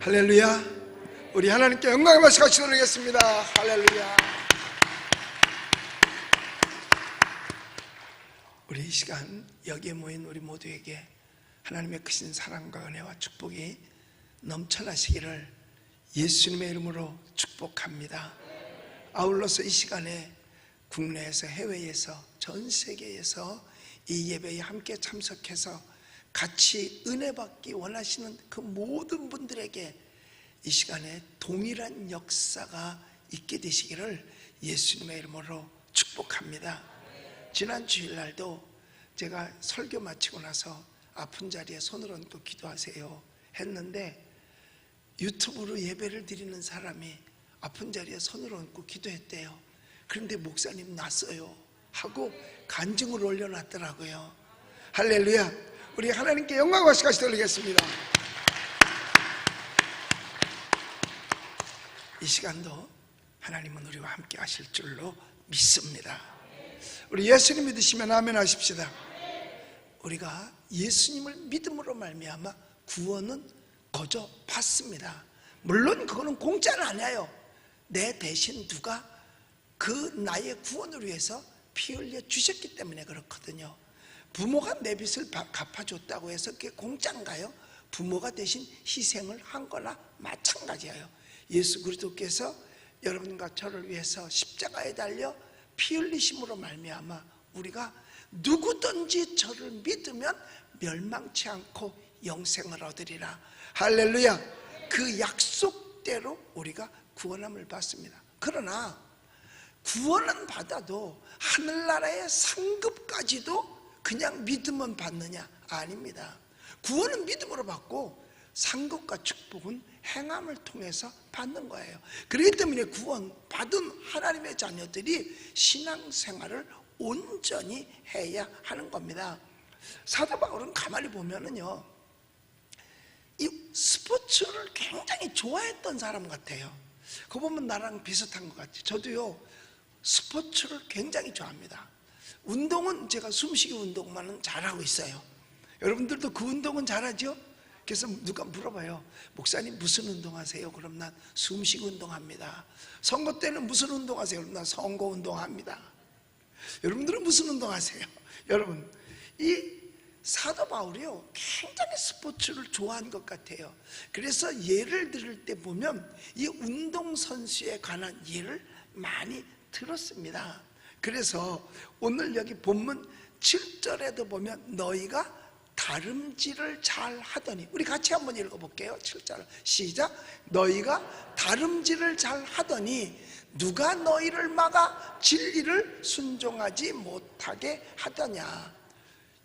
할렐루야. 우리 하나님께 영광의 말씀 같이 드리겠습니다. 할렐루야. 우리 이 시간 여기에 모인 우리 모두에게 하나님의 크신 사랑과 은혜와 축복이 넘쳐나시기를 예수님의 이름으로 축복합니다. 아울러서 이 시간에 국내에서 해외에서 전 세계에서 이 예배에 함께 참석해서 같이 은혜 받기 원하시는 그 모든 분들에게 이 시간에 동일한 역사가 있게 되시기를 예수님의 이름으로 축복합니다. 지난 주일날도 제가 설교 마치고 나서 아픈 자리에 손을 얹고 기도하세요 했는데 유튜브로 예배를 드리는 사람이 아픈 자리에 손을 얹고 기도했대요. 그런데 목사님 났어요 하고 간증을 올려놨더라고요. 할렐루야. 우리 하나님께 영광과 시까지 돌리겠습니다. 이 시간도 하나님은 우리와 함께 하실 줄로 믿습니다. 우리 예수님 믿으시면 아멘 하십시다. 우리가 예수님을 믿음으로 말미암아 구원은 거저 받습니다. 물론 그거는 공짜는 아니에요. 내 대신 누가 그 나의 구원을 위해서 피 흘려 주셨기 때문에 그렇거든요. 부모가 내 빚을 갚아줬다고 해서 그게 공짜인가요? 부모가 대신 희생을 한 거나 마찬가지예요. 예수 그리스도께서 여러분과 저를 위해서 십자가에 달려 피 흘리심으로 말미암아 우리가 누구든지 저를 믿으면 멸망치 않고 영생을 얻으리라. 할렐루야. 그 약속대로 우리가 구원함을 받습니다. 그러나 구원은 받아도 하늘나라의 상급까지도 그냥 믿으면 받느냐? 아닙니다. 구원은 믿음으로 받고 상급과 축복은 행함을 통해서 받는 거예요. 그렇기 때문에 구원 받은 하나님의 자녀들이 신앙생활을 온전히 해야 하는 겁니다. 사도 바울은 가만히 보면은요, 이 스포츠를 굉장히 좋아했던 사람 같아요. 그거 보면 나랑 비슷한 것 같아요. 저도요 스포츠를 굉장히 좋아합니다. 운동은 제가 숨쉬기 운동만은 잘하고 있어요. 여러분들도 그 운동은 잘하죠? 그래서 누가 물어봐요. 목사님 무슨 운동하세요? 그럼 난 숨쉬기 운동합니다. 선거 때는 무슨 운동하세요? 그럼 난 선거 운동합니다. 여러분들은 무슨 운동하세요? 여러분, 이 사도 바울이요 굉장히 스포츠를 좋아한 것 같아요. 그래서 예를 들을 때 보면 이 운동선수에 관한 예를 많이 들었습니다. 그래서 오늘 여기 본문 7절에도 보면 너희가 다름질을 잘 하더니, 우리 같이 한번 읽어볼게요. 7절 시작. 너희가 다름질을 잘 하더니 누가 너희를 막아 진리를 순종하지 못하게 하더냐.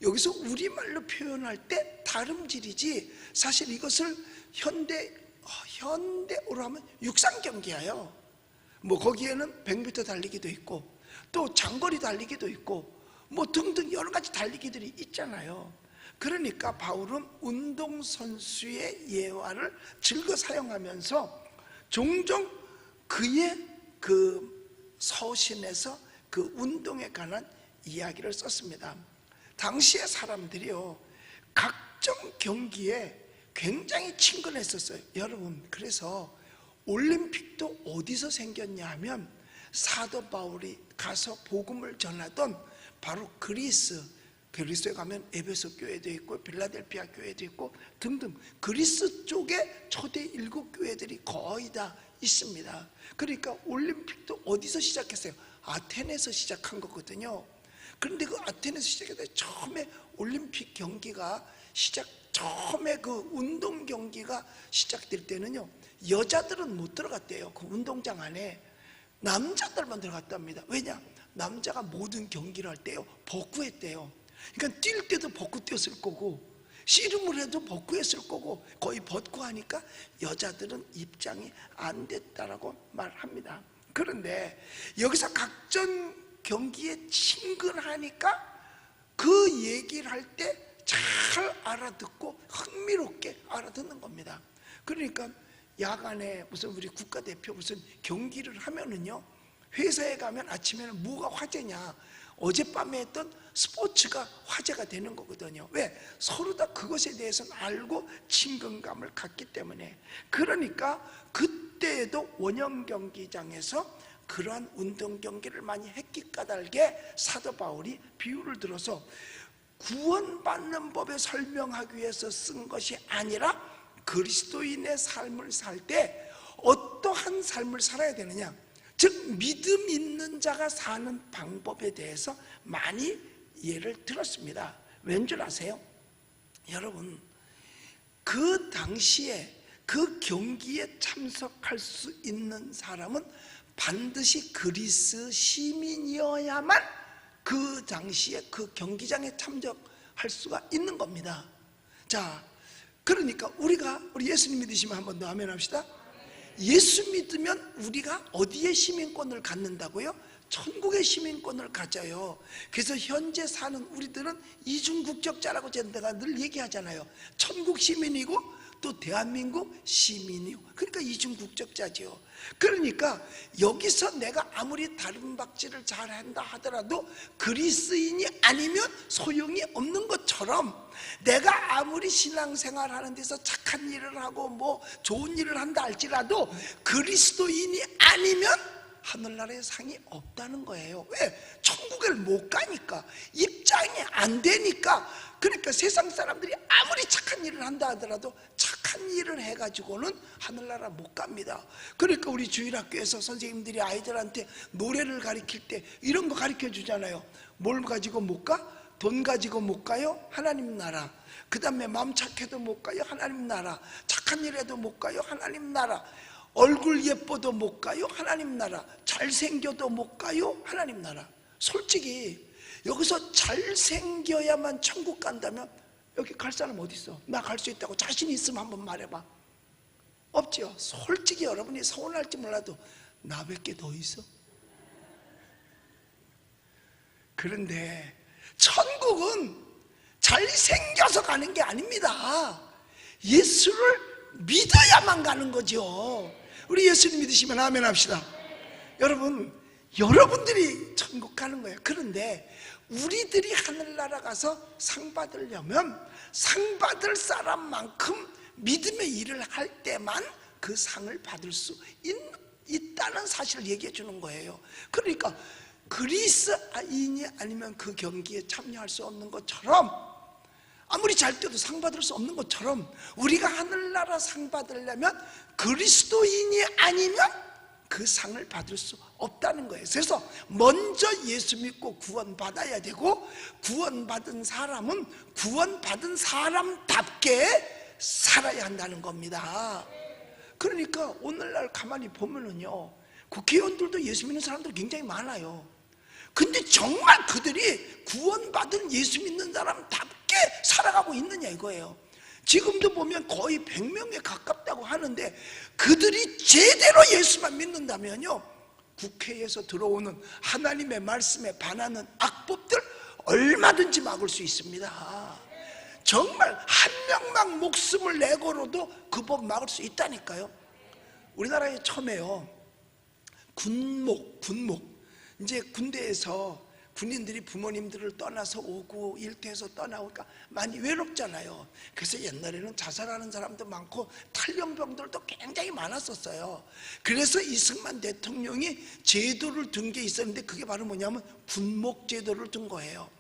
여기서 우리말로 표현할 때 다름질이지 사실 이것을 현대어로 하면 육상 경기예요. 뭐 거기에는 100m 달리기도 있고 또 장거리 달리기도 있고 뭐 등등 여러 가지 달리기들이 있잖아요. 그러니까 바울은 운동선수의 예화를 즐겨 사용하면서 종종 그의 그 서신에서 그 운동에 관한 이야기를 썼습니다. 당시의 사람들이요 각종 경기에 굉장히 친근했었어요. 여러분, 그래서 올림픽도 어디서 생겼냐 하면 사도 바울이 가서 복음을 전하던 바로 그리스에 가면 에베소 교회도 있고 빌라델피아 교회도 있고 등등 그리스 쪽에 초대 7교회들이 거의 다 있습니다. 그러니까 올림픽도 어디서 시작했어요? 아테네에서 시작한 거거든요. 그런데 그 아테네에서 시작해서 처음에 올림픽 경기가 처음에 그 운동 경기가 시작될 때는요 여자들은 못 들어갔대요. 그 운동장 안에 남자들만 들어갔답니다. 왜냐? 남자가 모든 경기를 할 때요 벗고 했대요. 그러니까 뛸 때도 벗고 뛰었을 거고 씨름을 해도 벗고 했을 거고 거의 벗고 하니까 여자들은 입장이 안 됐다라고 말합니다. 그런데 여기서 각종 경기에 친근하니까 그 얘기를 할 때 잘 알아듣고 흥미롭게 알아듣는 겁니다. 그러니까 야간에 무슨 우리 국가대표 무슨 경기를 하면은요 회사에 가면 아침에는 뭐가 화제냐, 어젯밤에 했던 스포츠가 화제가 되는 거거든요. 왜? 서로 다 그것에 대해서는 알고 친근감을 갖기 때문에. 그러니까 그때에도 원형 경기장에서 그러한 운동 경기를 많이 했기 까닭에 사도 바울이 비유를 들어서 구원받는 법에 설명하기 위해서 쓴 것이 아니라 그리스도인의 삶을 살 때 어떠한 삶을 살아야 되느냐, 즉 믿음 있는 자가 사는 방법에 대해서 많이 예를 들었습니다. 왠 줄 아세요? 여러분, 그 당시에 그 경기에 참석할 수 있는 사람은 반드시 그리스 시민이어야만 그 당시에 그 경기장에 참석할 수가 있는 겁니다. 자, 그러니까 우리 예수님 믿으시면 한 번 더 아멘 합시다. 예수 믿으면 우리가 어디에 시민권을 갖는다고요? 천국의 시민권을 가져요. 그래서 현재 사는 우리들은 이중국적자라고 제가 늘 얘기하잖아요. 천국 시민이고 또 대한민국 시민이고, 그러니까 이중국적자죠. 그러니까 여기서 내가 아무리 다른 박질을 잘한다 하더라도 그리스인이 아니면 소용이 없는 것처럼, 내가 아무리 신앙생활 하는 데서 착한 일을 하고 뭐 좋은 일을 한다 할지라도 그리스도인이 아니면 하늘나라에 상이 없다는 거예요. 왜? 천국을 못 가니까, 입장이 안 되니까. 그러니까 세상 사람들이 아무리 착한 일을 한다 하더라도 착한 일을 해가지고는 하늘나라 못 갑니다. 그러니까 우리 주일학교에서 선생님들이 아이들한테 노래를 가르칠 때 이런 거 가르쳐 주잖아요. 뭘 가지고 못 가? 돈 가지고 못 가요? 하나님 나라. 그 다음에 마음 착해도 못 가요? 하나님 나라. 착한 일 해도 못 가요? 하나님 나라. 얼굴 예뻐도 못 가요? 하나님 나라. 잘생겨도 못 가요? 하나님 나라. 솔직히 여기서 잘생겨야만 천국 간다면 여기 갈 사람 어디 있어? 나 갈 수 있다고 자신 있으면 한번 말해봐. 없죠. 솔직히 여러분이 서운할지 몰라도 나 몇 개 더 있어. 그런데 천국은 잘생겨서 가는 게 아닙니다. 예수를 믿어야만 가는 거죠. 우리 예수님 믿으시면 아멘 합시다. 여러분, 여러분들이 천국 가는 거예요. 그런데 우리들이 하늘나라 가서 상 받으려면 상 받을 사람만큼 믿음의 일을 할 때만 그 상을 받을 수 있다는 사실을 얘기해 주는 거예요. 그러니까 그리스인이 아니면 그 경기에 참여할 수 없는 것처럼, 아무리 잘 뛰어도 상 받을 수 없는 것처럼, 우리가 하늘나라 상 받으려면 그리스도인이 아니면 그 상을 받을 수 없다는 거예요. 그래서 먼저 예수 믿고 구원받아야 되고, 구원받은 사람은 구원받은 사람답게 살아야 한다는 겁니다. 그러니까 오늘날 가만히 보면은요, 국회의원들도 예수 믿는 사람들 굉장히 많아요. 근데 정말 그들이 구원받은 예수 믿는 사람답게 살아가고 있느냐 이거예요. 지금도 보면 거의 100명에 가깝다고 하는데, 그들이 제대로 예수만 믿는다면요, 국회에서 들어오는 하나님의 말씀에 반하는 악법들 얼마든지 막을 수 있습니다. 정말 한 명만 목숨을 내고로도 그 법 막을 수 있다니까요. 우리나라에 처음에요, 군목 이제 군대에서 군인들이 부모님들을 떠나서 오고 일터에서 떠나오니까 많이 외롭잖아요. 그래서 옛날에는 자살하는 사람도 많고 탈영병들도 굉장히 많았었어요. 그래서 이승만 대통령이 제도를 둔 게 있었는데, 그게 바로 뭐냐면 군목 제도를 둔 거예요.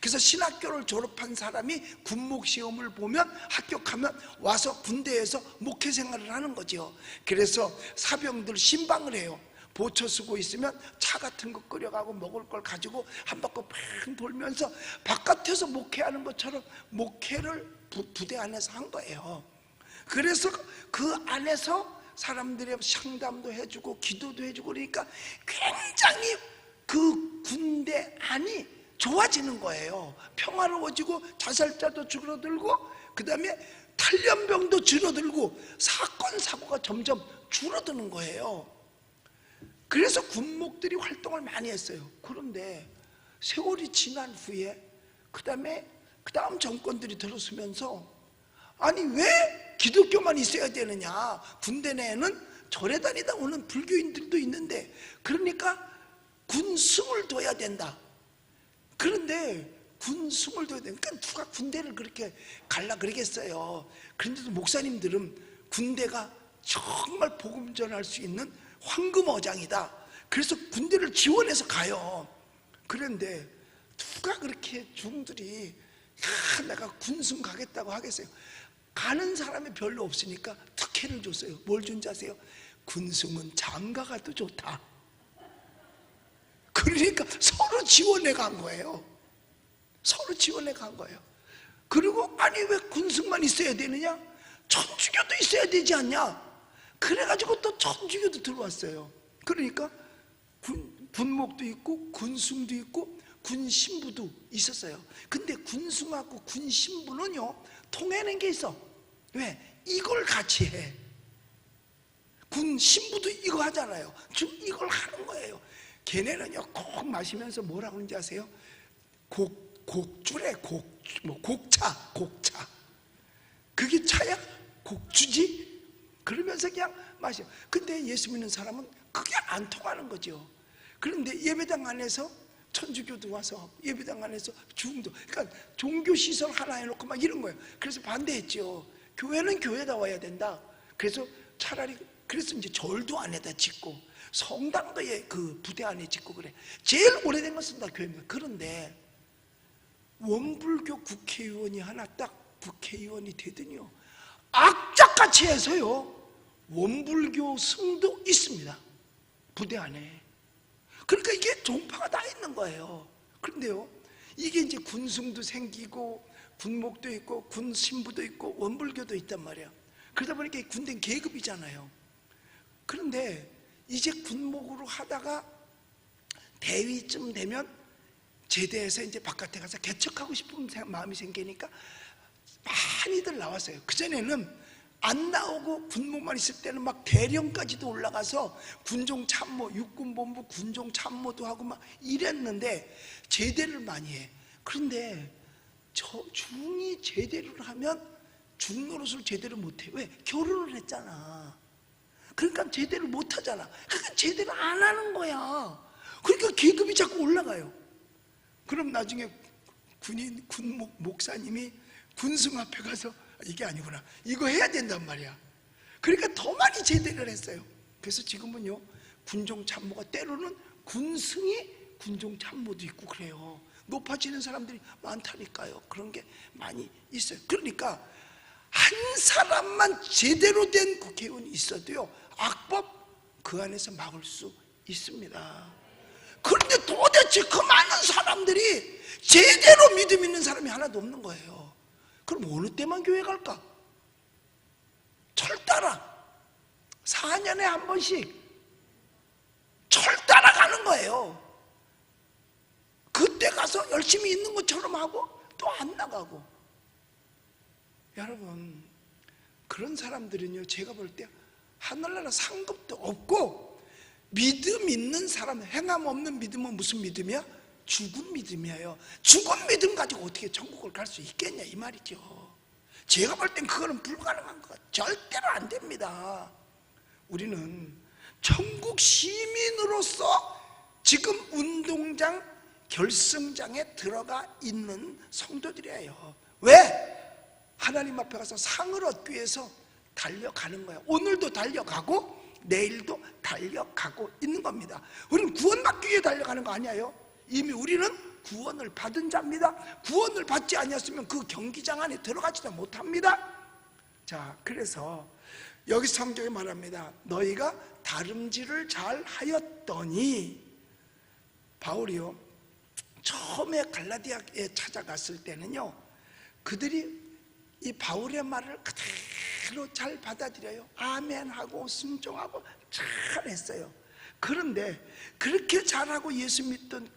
그래서 신학교를 졸업한 사람이 군목 시험을 보면 합격하면 와서 군대에서 목회 생활을 하는 거죠. 그래서 사병들 신방을 해요. 보초 쓰고 있으면 차 같은 거 끓여가고 먹을 걸 가지고 한 바퀴 팡 돌면서 바깥에서 목회하는 것처럼 목회를 부대 안에서 한 거예요. 그래서 그 안에서 사람들의 상담도 해주고 기도도 해주고, 그러니까 굉장히 그 군대 안이 좋아지는 거예요. 평화로워지고 자살자도 줄어들고, 그 다음에 탈염병도 줄어들고, 사건 사고가 점점 줄어드는 거예요. 그래서 군목들이 활동을 많이 했어요. 그런데 세월이 지난 후에 그 다음 정권들이 들어서면서, 아니 왜 기독교만 있어야 되느냐, 군대 내에는 절에 다니다 오는 불교인들도 있는데, 그러니까 군승을 둬야 된다. 그런데 군승을 둬야 되니까 그러니까 누가 군대를 그렇게 갈라 그러겠어요. 그런데도 목사님들은 군대가 정말 복음 전할 수 있는 황금어장이다. 그래서 군대를 지원해서 가요. 그런데 누가 그렇게 중들이 내가 군승 가겠다고 하겠어요. 가는 사람이 별로 없으니까 특혜를 줬어요. 뭘 준지 아세요? 군승은 장가가 더 좋다. 그러니까 서로 지원해 간 거예요. 서로 지원해 간 거예요. 그리고 아니 왜 군승만 있어야 되느냐? 천주교도 있어야 되지 않냐? 그래가지고 또 천주교도 들어왔어요. 그러니까 군목도 있고 군승도 있고 군신부도 있었어요. 근데 군승하고 군신부는요 통하는 게 있어. 왜? 이걸 같이 해. 군신부도 이거 하잖아요. 즉 이걸 하는 거예요. 걔네는요 꼭 마시면서 뭐라고 하는지 아세요? 곡주래. 곡차. 그게 차야? 곡주지? 그러면서 그냥 마셔. 근데 예수 믿는 사람은 그게 안 통하는 거죠. 그런데 예배당 안에서 천주교도 와서 예배당 안에서 중도, 그러니까 종교시설 하나 해놓고 막 이런 거예요. 그래서 반대했죠. 교회는 교회다 와야 된다. 그래서 차라리 그래서 이제 절도 안에다 짓고 성당도 그 부대 안에 짓고 그래. 제일 오래된 것은 다 교회입니다. 그런데 원불교 국회의원이 하나 딱 국회의원이 되더니요 악착같이 해서요 원불교 승도 있습니다. 부대 안에. 그러니까 이게 종파가 다 있는 거예요. 그런데요 이게 이제 군승도 생기고 군목도 있고 군신부도 있고 원불교도 있단 말이야. 그러다 보니까 군대는 계급이잖아요. 그런데 이제 군목으로 하다가 대위쯤 되면 제대해서 이제 바깥에 가서 개척하고 싶은 마음이 생기니까 많이들 나왔어요. 그전에는 안 나오고 군목만 있을 때는 막 대령까지도 올라가서 군종참모, 육군본부 군종참모도 하고 막 이랬는데 제대를 많이 해. 그런데 중이 제대를 하면 중노릇을 제대로 못해. 왜? 결혼을 했잖아. 그러니까 제대를 못하잖아. 그러니까 제대로 안 하는 거야. 그러니까 계급이 자꾸 올라가요. 그럼 나중에 군목 목사님이 군승 앞에 가서 이게 아니구나, 이거 해야 된단 말이야. 그러니까 더 많이 제대를 했어요. 그래서 지금은요 군종참모가 때로는 군승이 군종참모도 있고 그래요. 높아지는 사람들이 많다니까요. 그런 게 많이 있어요. 그러니까 한 사람만 제대로 된 국회의원이 있어도요 악법 그 안에서 막을 수 있습니다. 그런데 도대체 그 많은 사람들이 제대로 믿음 있는 사람이 하나도 없는 거예요. 그럼 어느 때만 교회 갈까? 철 따라 4년에 한 번씩 철 따라 가는 거예요. 그때 가서 열심히 있는 것처럼 하고 또 안 나가고. 여러분 그런 사람들은요 제가 볼 때 하늘나라 상급도 없고 믿음 있는 사람, 행함 없는 믿음은 무슨 믿음이야? 죽은 믿음이에요. 죽은 믿음 가지고 어떻게 천국을 갈 수 있겠냐 이 말이죠. 제가 볼 땐 그거는 불가능한 것, 절대로 안 됩니다. 우리는 천국 시민으로서 지금 운동장 결승장에 들어가 있는 성도들이에요. 왜? 하나님 앞에 가서 상을 얻기 위해서 달려가는 거예요. 오늘도 달려가고 내일도 달려가고 있는 겁니다. 우리는 구원받기 위해 달려가는 거 아니에요. 이미 우리는 구원을 받은 자입니다. 구원을 받지 아니었으면 그 경기장 안에 들어가지도 못합니다. 자, 그래서 여기 성경에 말합니다. 너희가 다름질을 잘 하였더니, 바울이요 처음에 갈라디아에 찾아갔을 때는요 그들이 이 바울의 말을 그대로 잘 받아들여요. 아멘하고 순종하고 잘했어요. 그런데 그렇게 잘하고 예수 믿던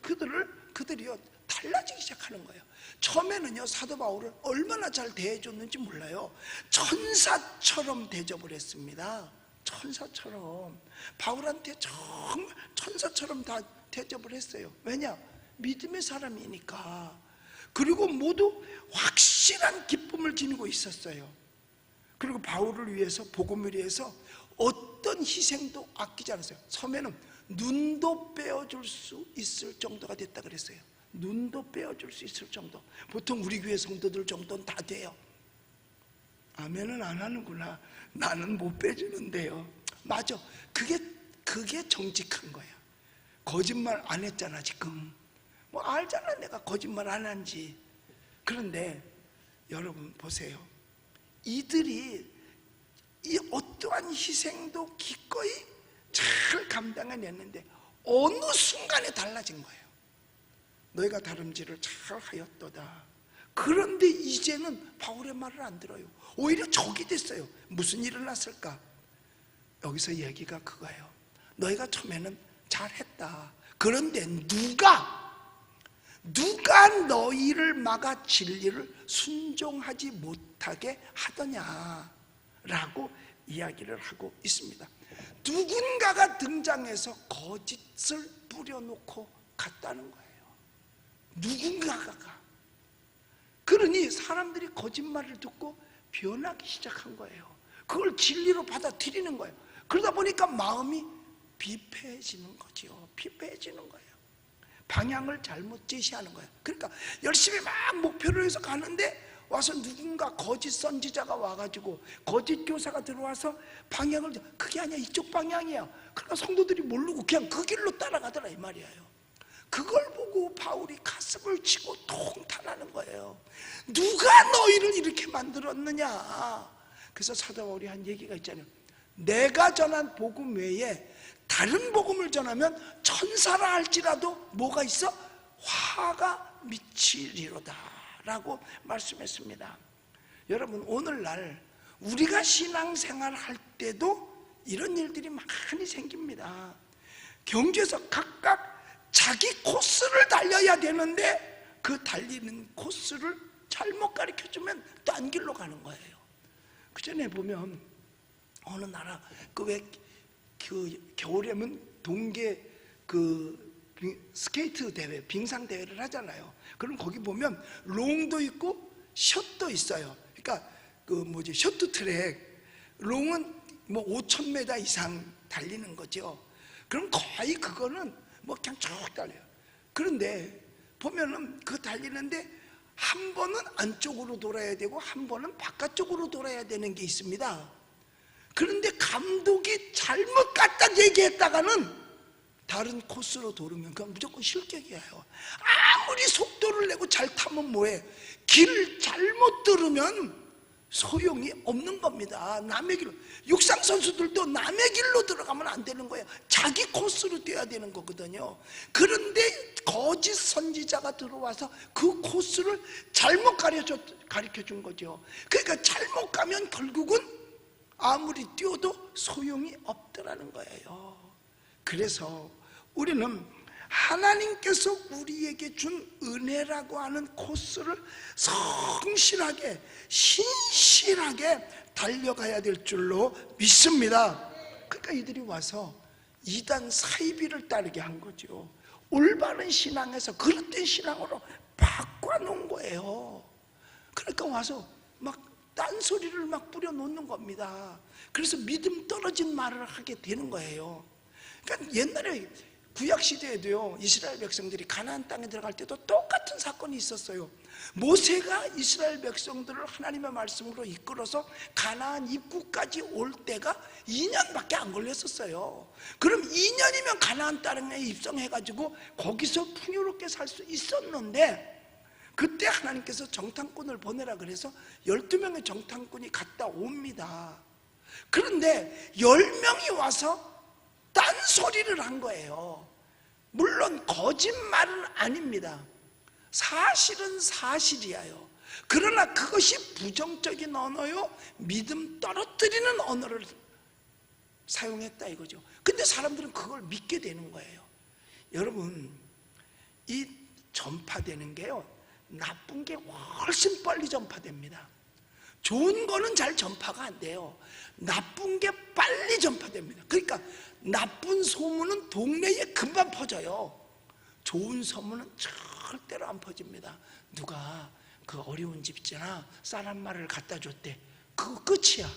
그들이요 달라지기 시작하는 거예요. 처음에는요 사도 바울을 얼마나 잘 대해줬는지 몰라요. 천사처럼 대접을 했습니다. 천사처럼. 바울한테 정말 천사처럼 다 대접을 했어요. 왜냐? 믿음의 사람이니까. 그리고 모두 확실한 기쁨을 지니고 있었어요. 그리고 바울을 위해서, 복음을 위해서 어떤 희생도 아끼지 않았어요. 처음에는 눈도 빼어줄 수 있을 정도가 됐다 그랬어요. 눈도 빼어줄 수 있을 정도. 보통 우리 교회 성도들 정도는 다 돼요. 아멘은 안 하는구나. 나는 못 빼주는데요. 맞아. 그게 정직한 거야. 거짓말 안 했잖아 지금. 뭐 알잖아 내가 거짓말 안 한지. 그런데 여러분 보세요. 이들이 이 어떠한 희생도 기꺼이 잘 감당해냈는데 어느 순간에 달라진 거예요. 너희가 다름질을 잘 하였도다. 그런데 이제는 바울의 말을 안 들어요. 오히려 적이 됐어요. 무슨 일이 났을까? 여기서 얘기가 그거예요. 너희가 처음에는 잘했다. 그런데 누가 너희를 막아 진리를 순종하지 못하게 하더냐라고 이야기를 하고 있습니다. 누군가가 등장해서 거짓을 뿌려놓고 갔다는 거예요. 누군가가. 그러니 사람들이 거짓말을 듣고 변하기 시작한 거예요. 그걸 진리로 받아들이는 거예요. 그러다 보니까 마음이 비폐해지는 거죠. 비폐해지는 거예요. 방향을 잘못 제시하는 거예요. 그러니까 열심히 막 목표를 해서 가는데 와서 누군가 거짓 선지자가 와가지고 거짓 교사가 들어와서 방향을, 그게 아니야, 이쪽 방향이야. 그러니까 성도들이 모르고 그냥 그 길로 따라가더라 이 말이에요. 그걸 보고 바울이 가슴을 치고 통탄하는 거예요. 누가 너희를 이렇게 만들었느냐. 그래서 사도 바울이 한 얘기가 있잖아요. 내가 전한 복음 외에 다른 복음을 전하면 천사라 할지라도 뭐가 있어? 화가 미치리로다 라고 말씀했습니다. 여러분 오늘날 우리가 신앙생활 할 때도 이런 일들이 많이 생깁니다. 경주에서 각각 자기 코스를 달려야 되는데 그 달리는 코스를 잘못 가르쳐주면 딴 길로 가는 거예요. 그 전에 보면 어느 나라 그 겨울에면 동계 스케이트 대회, 빙상 대회를 하잖아요. 그럼 거기 보면 롱도 있고 숏도 있어요. 그러니까 쇼트트랙, 롱은 뭐 5,000m 이상 달리는 거죠. 그럼 거의 그거는 뭐 그냥 쭉 달려요. 그런데 보면은 그 달리는데 한 번은 안쪽으로 돌아야 되고 한 번은 바깥쪽으로 돌아야 되는 게 있습니다. 그런데 감독이 잘못 갖다 얘기했다가는 다른 코스로 돌으면 그건 무조건 실격이에요. 아무리 속도를 내고 잘 타면 뭐해? 길 잘못 들으면 소용이 없는 겁니다. 남의 길로. 육상 선수들도 남의 길로 들어가면 안 되는 거예요. 자기 코스로 뛰어야 되는 거거든요. 그런데 거짓 선지자가 들어와서 그 코스를 잘못 가르쳐 준 거죠. 그러니까 잘못 가면 결국은 아무리 뛰어도 소용이 없더라는 거예요. 그래서 우리는 하나님께서 우리에게 준 은혜라고 하는 코스를 성실하게 신실하게 달려가야 될 줄로 믿습니다. 그러니까 이들이 와서 이단 사이비를 따르게 한 거죠. 올바른 신앙에서 그릇된 신앙으로 바꿔놓은 거예요. 그러니까 와서 막 딴소리를 막 뿌려놓는 겁니다. 그래서 믿음 떨어진 말을 하게 되는 거예요. 그러니까 옛날에 구약시대에도요, 이스라엘 백성들이 가나안 땅에 들어갈 때도 똑같은 사건이 있었어요. 모세가 이스라엘 백성들을 하나님의 말씀으로 이끌어서 가나안 입구까지 올 때가 2년밖에 안 걸렸었어요. 그럼 2년이면 가나안 땅에 입성해가지고 거기서 풍요롭게 살 수 있었는데, 그때 하나님께서 정탐꾼을 보내라 그래서 12명의 정탐꾼이 갔다 옵니다. 그런데 10명이 와서 딴소리를 한 거예요. 물론 거짓말은 아닙니다. 사실은 사실이에요. 그러나 그것이 부정적인 언어요, 믿음 떨어뜨리는 언어를 사용했다 이거죠. 근데 사람들은 그걸 믿게 되는 거예요. 여러분, 이 전파되는 게요, 나쁜 게 훨씬 빨리 전파됩니다. 좋은 거는 잘 전파가 안 돼요. 나쁜 게 빨리 전파됩니다. 그러니까 나쁜 소문은 동네에 금방 퍼져요. 좋은 소문은 절대로 안 퍼집니다. 누가 그 어려운 집 있잖아, 쌀 한 마리를 갖다 줬대. 그거 끝이야.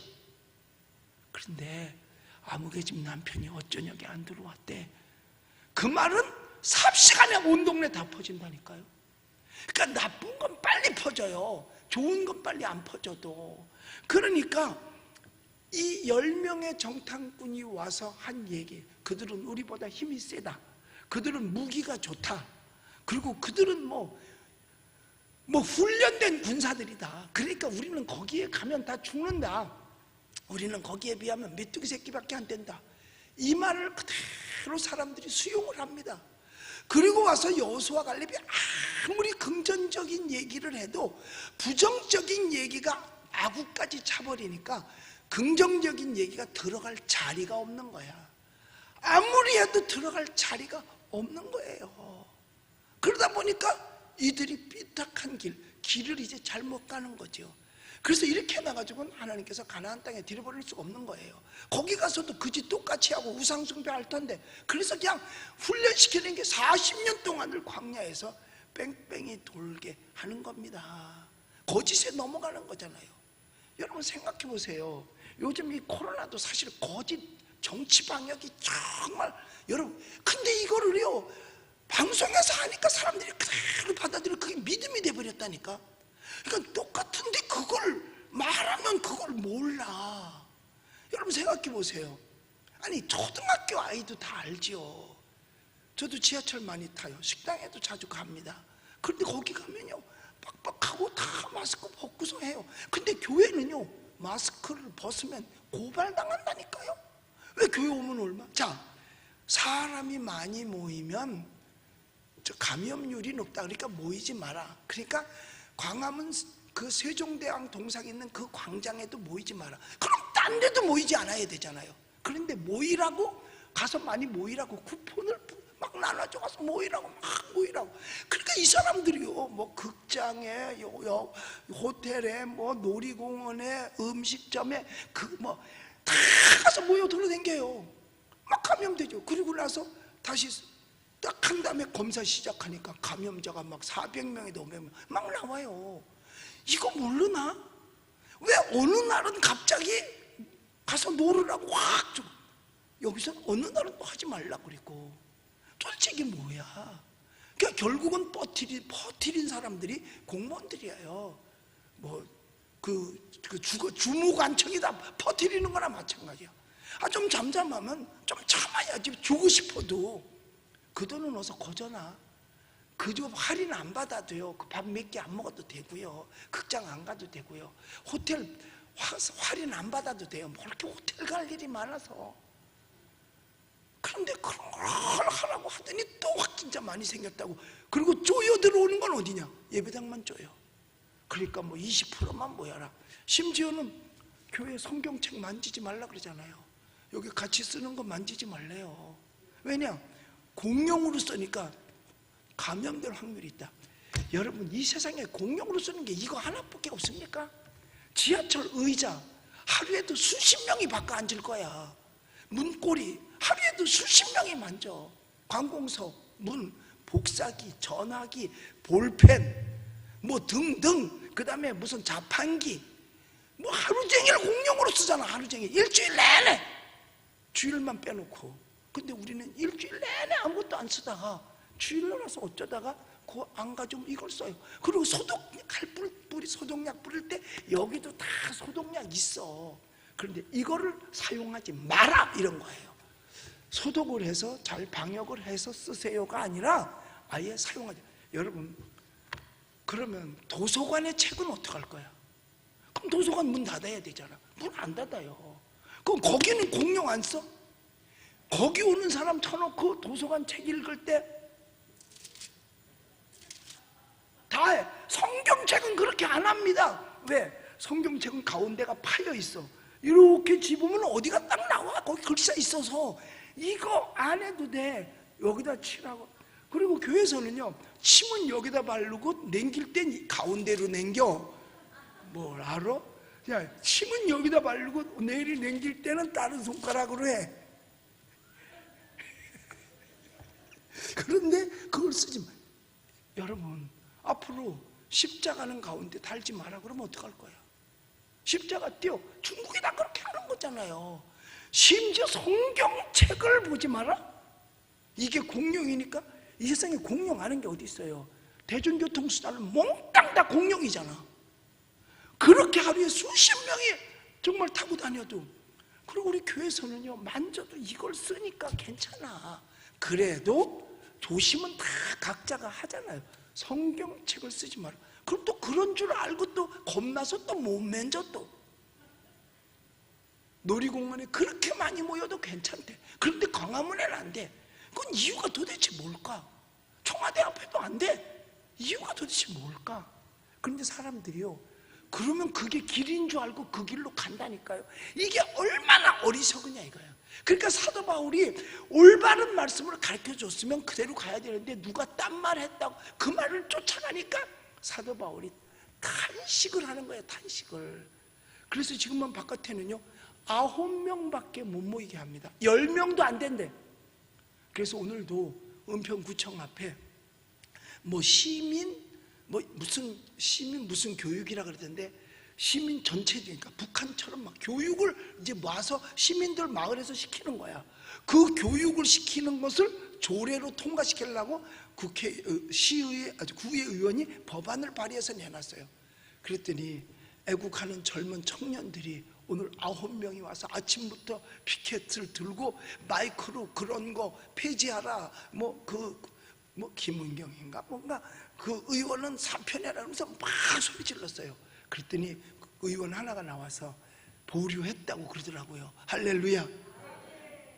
그런데 아무개 집 남편이 어쩌냐게 안 들어왔대. 그 말은 삽시간에 온 동네 다 퍼진다니까요. 그러니까 나쁜 건 빨리 퍼져요. 좋은 건 빨리 안 퍼져도. 그러니까 이 10명의 정탐꾼이 와서 한 얘기, 그들은 우리보다 힘이 세다, 그들은 무기가 좋다, 그리고 그들은 뭐 훈련된 군사들이다, 그러니까 우리는 거기에 가면 다 죽는다, 우리는 거기에 비하면 메뚜기 새끼밖에 안 된다, 이 말을 그대로 사람들이 수용을 합니다. 그리고 와서 여호수아 갈렙이 아무리 긍정적인 얘기를 해도 부정적인 얘기가 아구까지 차버리니까 긍정적인 얘기가 들어갈 자리가 없는 거야. 아무리 해도 들어갈 자리가 없는 거예요. 그러다 보니까 이들이 삐딱한 길을 이제 잘못 가는 거죠. 그래서 이렇게 나가지고는 하나님께서 가나안 땅에 들여버릴 수가 없는 거예요. 거기 가서도 그 짓 똑같이 하고 우상숭배할 텐데, 그래서 그냥 훈련시키는 게 40년 동안을 광야에서 뺑뺑이 돌게 하는 겁니다. 거짓에 넘어가는 거잖아요. 여러분 생각해 보세요. 요즘 이 코로나도 사실 거짓 정치 방역이 정말, 여러분 근데 이거를요 방송에서 하니까 사람들이 그대로 받아들여, 그게 믿음이 돼버렸다니까. 그러니까 똑같은데 그걸 말하면 그걸 몰라. 여러분 생각해 보세요. 아니 초등학교 아이도 다 알죠. 저도 지하철 많이 타요. 식당에도 자주 갑니다. 그런데 거기 가면요 빡빡하고 다 마스크 벗고서 해요. 근데 교회는요 마스크를 벗으면 고발당한다니까요. 왜 교회 오면 얼마? 자, 사람이 많이 모이면 저 감염률이 높다, 그러니까 모이지 마라. 그러니까 광화문 그 세종대왕 동상 있는 그 광장에도 모이지 마라. 그럼 딴 데도 모이지 않아야 되잖아요. 그런데 모이라고, 가서 많이 모이라고 쿠폰을 막 나눠줘 가서 모이라고, 막 모이라고. 그러니까 이 사람들이요 뭐 극장에, 호텔에, 뭐 놀이공원에, 음식점에 그 뭐 다 가서 모여 돌아다녀요. 막 감염되죠. 그리고 나서 다시 딱 한 다음에 검사 시작하니까 감염자가 막 400명에도 500명 막 나와요. 이거 모르나? 왜 어느 날은 갑자기 가서 놀으라고 확 좀, 여기서 어느 날은 또 하지 말라고 그랬고, 도대체 이게 뭐야? 그러니까 결국은 퍼뜨린 사람들이 공무원들이에요. 뭐 주무관청이 다 퍼뜨리는 거나 마찬가지야. 좀 잠잠하면 좀 참아야지. 주고 싶어도 그 돈은 어서 거저나. 그저 할인 안 받아도요, 그 밥 몇 개 안 먹어도 되고요, 극장 안 가도 되고요, 호텔 할인 안 받아도 돼요. 뭐 이렇게 호텔 갈 일이 많아서. 그런데 그런 걸 하라고 하더니 또 확진자 많이 생겼다고. 그리고 쪼여 들어오는 건 어디냐? 예배당만 쪼여. 그러니까 뭐 20%만 모여라. 심지어는 교회 성경책 만지지 말라 그러잖아요. 여기 같이 쓰는 거 만지지 말래요. 왜냐? 공용으로 쓰니까 감염될 확률이 있다. 여러분 이 세상에 공용으로 쓰는 게 이거 하나밖에 없습니까? 지하철 의자 하루에도 수십 명이 바꿔 앉을 거야. 문고리 하루에도 수십 명이 만져. 관공서 문, 복사기, 전화기, 볼펜 뭐 등등, 그 다음에 무슨 자판기, 뭐 하루 종일 공용으로 쓰잖아. 하루 종일, 일주일 내내, 주일만 빼놓고. 근데 우리는 일주일 내내 아무것도 안 쓰다가 주일날 와서 어쩌다가 그 안 가지고 이걸 써요. 그리고 소독약 소독약 뿌릴 때 여기도 다 소독약 있어. 그런데 이거를 사용하지 마라 이런 거예요. 소독을 해서 잘 방역을 해서 쓰세요가 아니라 아예 사용하지. 여러분 그러면 도서관의 책은 어떡할 거야? 그럼 도서관 문 닫아야 되잖아. 문 안 닫아요. 그럼 거기는 공용 안 써? 거기 오는 사람 쳐놓고 도서관 책 읽을 때 다 해. 성경책은 그렇게 안 합니다. 왜? 성경책은 가운데가 파여 있어. 이렇게 집으면 어디가 딱 나와. 거기 글자 있어서 이거 안 해도 돼. 여기다 치라고. 그리고 교회에서는요, 침은 여기다 바르고 냉길 땐 가운데로 냉겨. 뭘 알아? 야, 침은 여기다 바르고 내일이 냉길 때는 다른 손가락으로 해. 그런데 그걸 쓰지 마. 여러분 앞으로 십자가는 가운데 달지 마라 그러면 어떡할 거야? 십자가 띄워. 중국이 다 그렇게 하는 거잖아요. 심지어 성경책을 보지 마라? 이게 공룡이니까 이 세상에 공룡하는 게 어디 있어요? 대중교통수단을 몽땅 다 공룡이잖아. 그렇게 하루에 수십 명이 정말 타고 다녀도, 그리고 우리 교회에서는요, 만져도 이걸 쓰니까 괜찮아. 그래도 조심은 다 각자가 하잖아요. 성경책을 쓰지 마라. 그럼 또 그런 줄 알고 또 겁나서 또 못 만져. 또 놀이공원에 그렇게 많이 모여도 괜찮대. 그런데 광화문에는 안 돼. 그건 이유가 도대체 뭘까? 청와대 앞에도 안 돼. 이유가 도대체 뭘까? 그런데 사람들이요, 그러면 그게 길인 줄 알고 그 길로 간다니까요. 이게 얼마나 어리석으냐 이거예요. 그러니까 사도 바울이 올바른 말씀을 가르쳐 줬으면 그대로 가야 되는데, 누가 딴 말 했다고 그 말을 쫓아가니까 사도 바울이 탄식을 하는 거예요. 탄식을. 그래서 지금은 바깥에는요 9명밖에 못 모이게 합니다. 10명도 안 된대. 그래서 오늘도 은평구청 앞에 시민 무슨 교육이라 그러던데, 시민 전체주니까 북한처럼 막 교육을 이제 모아서 시민들 마을에서 시키는 거야. 그 교육을 시키는 것을 조례로 통과시키려고 구의원이 법안을 발의해서 내놨어요. 그랬더니 애국하는 젊은 청년들이 오늘 9명이 와서 아침부터 피켓을 들고 마이크로 그런 거 폐지하라, 김은경인가 뭔가 그 의원은 사표내라 하면서 막 소리 질렀어요. 그랬더니 의원 하나가 나와서 보류했다고 그러더라고요. 할렐루야.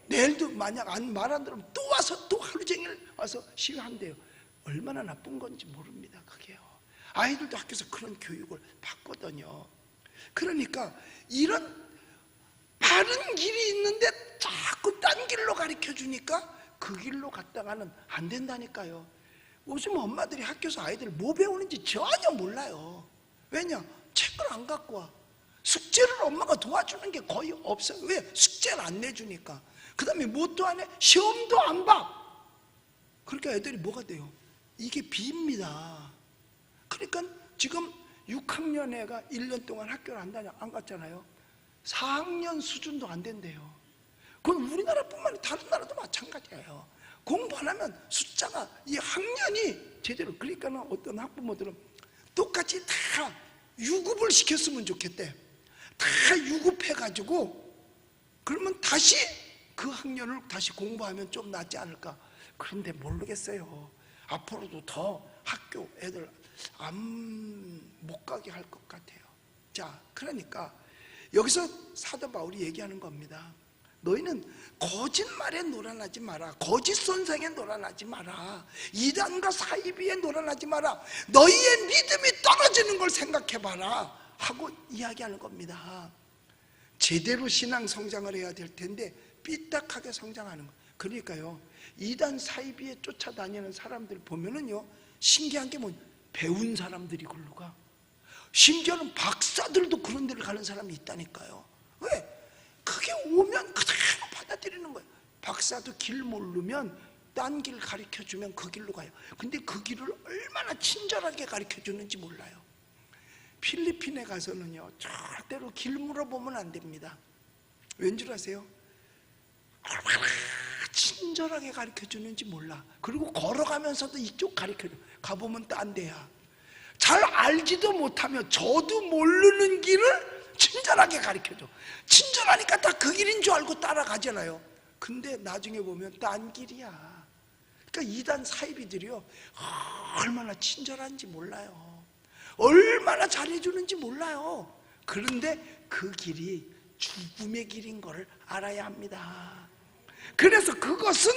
내일도 만약 말 안 들으면 또 와서 또 하루 종일 와서 시위한대요. 얼마나 나쁜 건지 모릅니다. 그게요. 아이들도 학교에서 그런 교육을 받거든요. 그러니까 이런 바른 길이 있는데 자꾸 딴 길로 가르쳐 주니까 그 길로 갔다가는 안 된다니까요. 요즘 엄마들이 학교에서 아이들 뭐 배우는지 전혀 몰라요. 왜냐? 책을 안 갖고 와. 숙제를 엄마가 도와주는 게 거의 없어요. 왜? 숙제를 안 내주니까. 그 다음에 뭣도 안 해? 시험도 안 봐. 그러니까 애들이 뭐가 돼요? 이게 비입니다. 그러니까 지금 6학년 애가 1년 동안 학교를 안 갔잖아요. 4학년 수준도 안 된대요. 그건 우리나라뿐만 아니라 다른 나라도 마찬가지예요. 공부 안 하면 숫자가, 이 학년이 제대로, 그러니까 어떤 학부모들은 똑같이 다 유급을 시켰으면 좋겠대. 다 유급해가지고 그러면 다시 그 학년을 다시 공부하면 좀 낫지 않을까. 그런데 모르겠어요. 앞으로도 더 학교 애들 못 가게 할 것 같아요. 자, 그러니까 여기서 사도 바울이 얘기하는 겁니다. 너희는 거짓말에 놀아나지 마라. 거짓 선생에 놀아나지 마라. 이단과 사이비에 놀아나지 마라. 너희의 믿음이 떨어지는 걸 생각해봐라 하고 이야기하는 겁니다. 제대로 신앙 성장을 해야 될 텐데 삐딱하게 성장하는 거. 그러니까요, 이단 사이비에 쫓아다니는 사람들 보면은요, 신기한 게 배운 사람들이 글로 가. 심지어는 박사들도 그런 데를 가는 사람이 있다니까요. 왜? 그게 오면 그대로 받아들이는 거예요. 박사도 길 모르면 딴 길 가르쳐주면 그 길로 가요. 근데 그 길을 얼마나 친절하게 가르쳐주는지 몰라요. 필리핀에 가서는요, 절대로 길 물어보면 안 됩니다. 왠 줄 아세요? 얼마나 친절하게 가르쳐주는지 몰라. 그리고 걸어가면서도 이쪽 가르쳐줘. 가보면 딴 데야. 잘 알지도 못하며 저도 모르는 길을 친절하게 가르쳐줘. 친절하니까 다 그 길인 줄 알고 따라가잖아요. 근데 나중에 보면 딴 길이야. 그러니까 이단 사이비들이요, 얼마나 친절한지 몰라요. 얼마나 잘해주는지 몰라요. 그런데 그 길이 죽음의 길인 걸 알아야 합니다. 그래서 그것은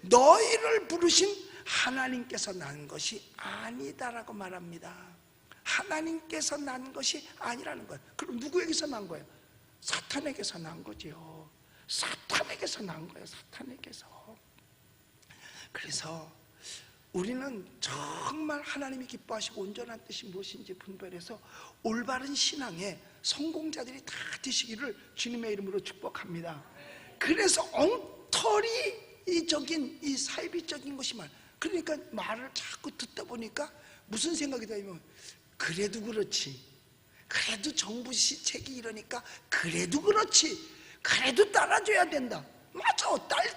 너희를 부르신 하나님께서 난 것이 아니다라고 말합니다. 하나님께서 난 것이 아니라는 거예요. 그럼 누구에게서 난 거예요? 사탄에게서 난 거죠. 사탄에게서 난 거예요. 사탄에게서. 그래서 우리는 정말 하나님이 기뻐하시고 온전한 뜻이 무엇인지 분별해서 올바른 신앙의 성공자들이 다 되시기를 주님의 이름으로 축복합니다. 그래서 엉터리적인 이 사이비적인 것이 그러니까 말을 자꾸 듣다 보니까 무슨 생각이 들냐면, 그래도 그렇지, 그래도 정부 시책이 이러니까 그래도 그렇지, 그래도 따라줘야 된다. 맞아,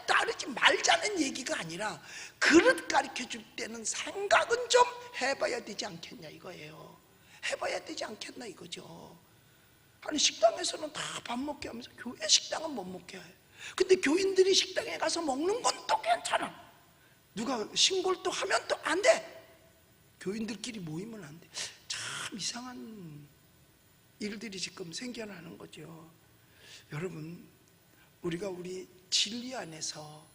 따르지 말자는 얘기가 아니라 그릇 가르쳐줄 때는 생각은 좀 해봐야 되지 않겠냐 이거예요. 해봐야 되지 않겠나 이거죠. 아니 식당에서는 다 밥 먹게 하면서 교회 식당은 못 먹게 해요. 근데 교인들이 식당에 가서 먹는 건 또 괜찮아. 누가 신고를 또 하면 또 안 돼. 교인들끼리 모이면 안 돼. 참 이상한 일들이 지금 생겨나는 거죠. 여러분, 우리가 우리 진리 안에서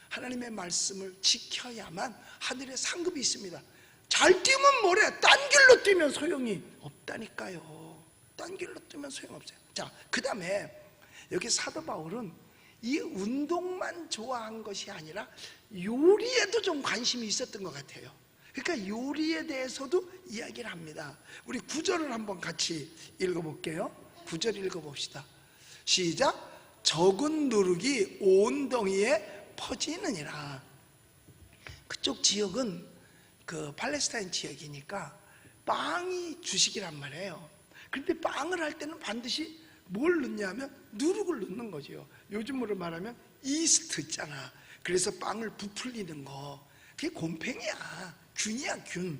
하나님의 말씀을 지켜야만 하늘의 상급이 있습니다. 잘 뛰면 뭐래? 딴 길로 뛰면 소용이 없다니까요. 딴 길로 뛰면 소용없어요. 자, 그 다음에 여기 사도 바울은 이 운동만 좋아한 것이 아니라 요리에도 좀 관심이 있었던 것 같아요. 그러니까 요리에 대해서도 이야기를 합니다. 우리 9절을 한번 같이 읽어볼게요. 9절 읽어봅시다. 시작. 적은 누룩이 온 덩이에 퍼지느니라. 그쪽 지역은 그 팔레스타인 지역이니까 빵이 주식이란 말이에요. 그런데 빵을 할 때는 반드시 뭘 넣냐면 누룩을 넣는 거죠. 요즘으로 말하면 이스트 있잖아. 그래서 빵을 부풀리는 거, 그게 곰팡이야. 균이야, 균.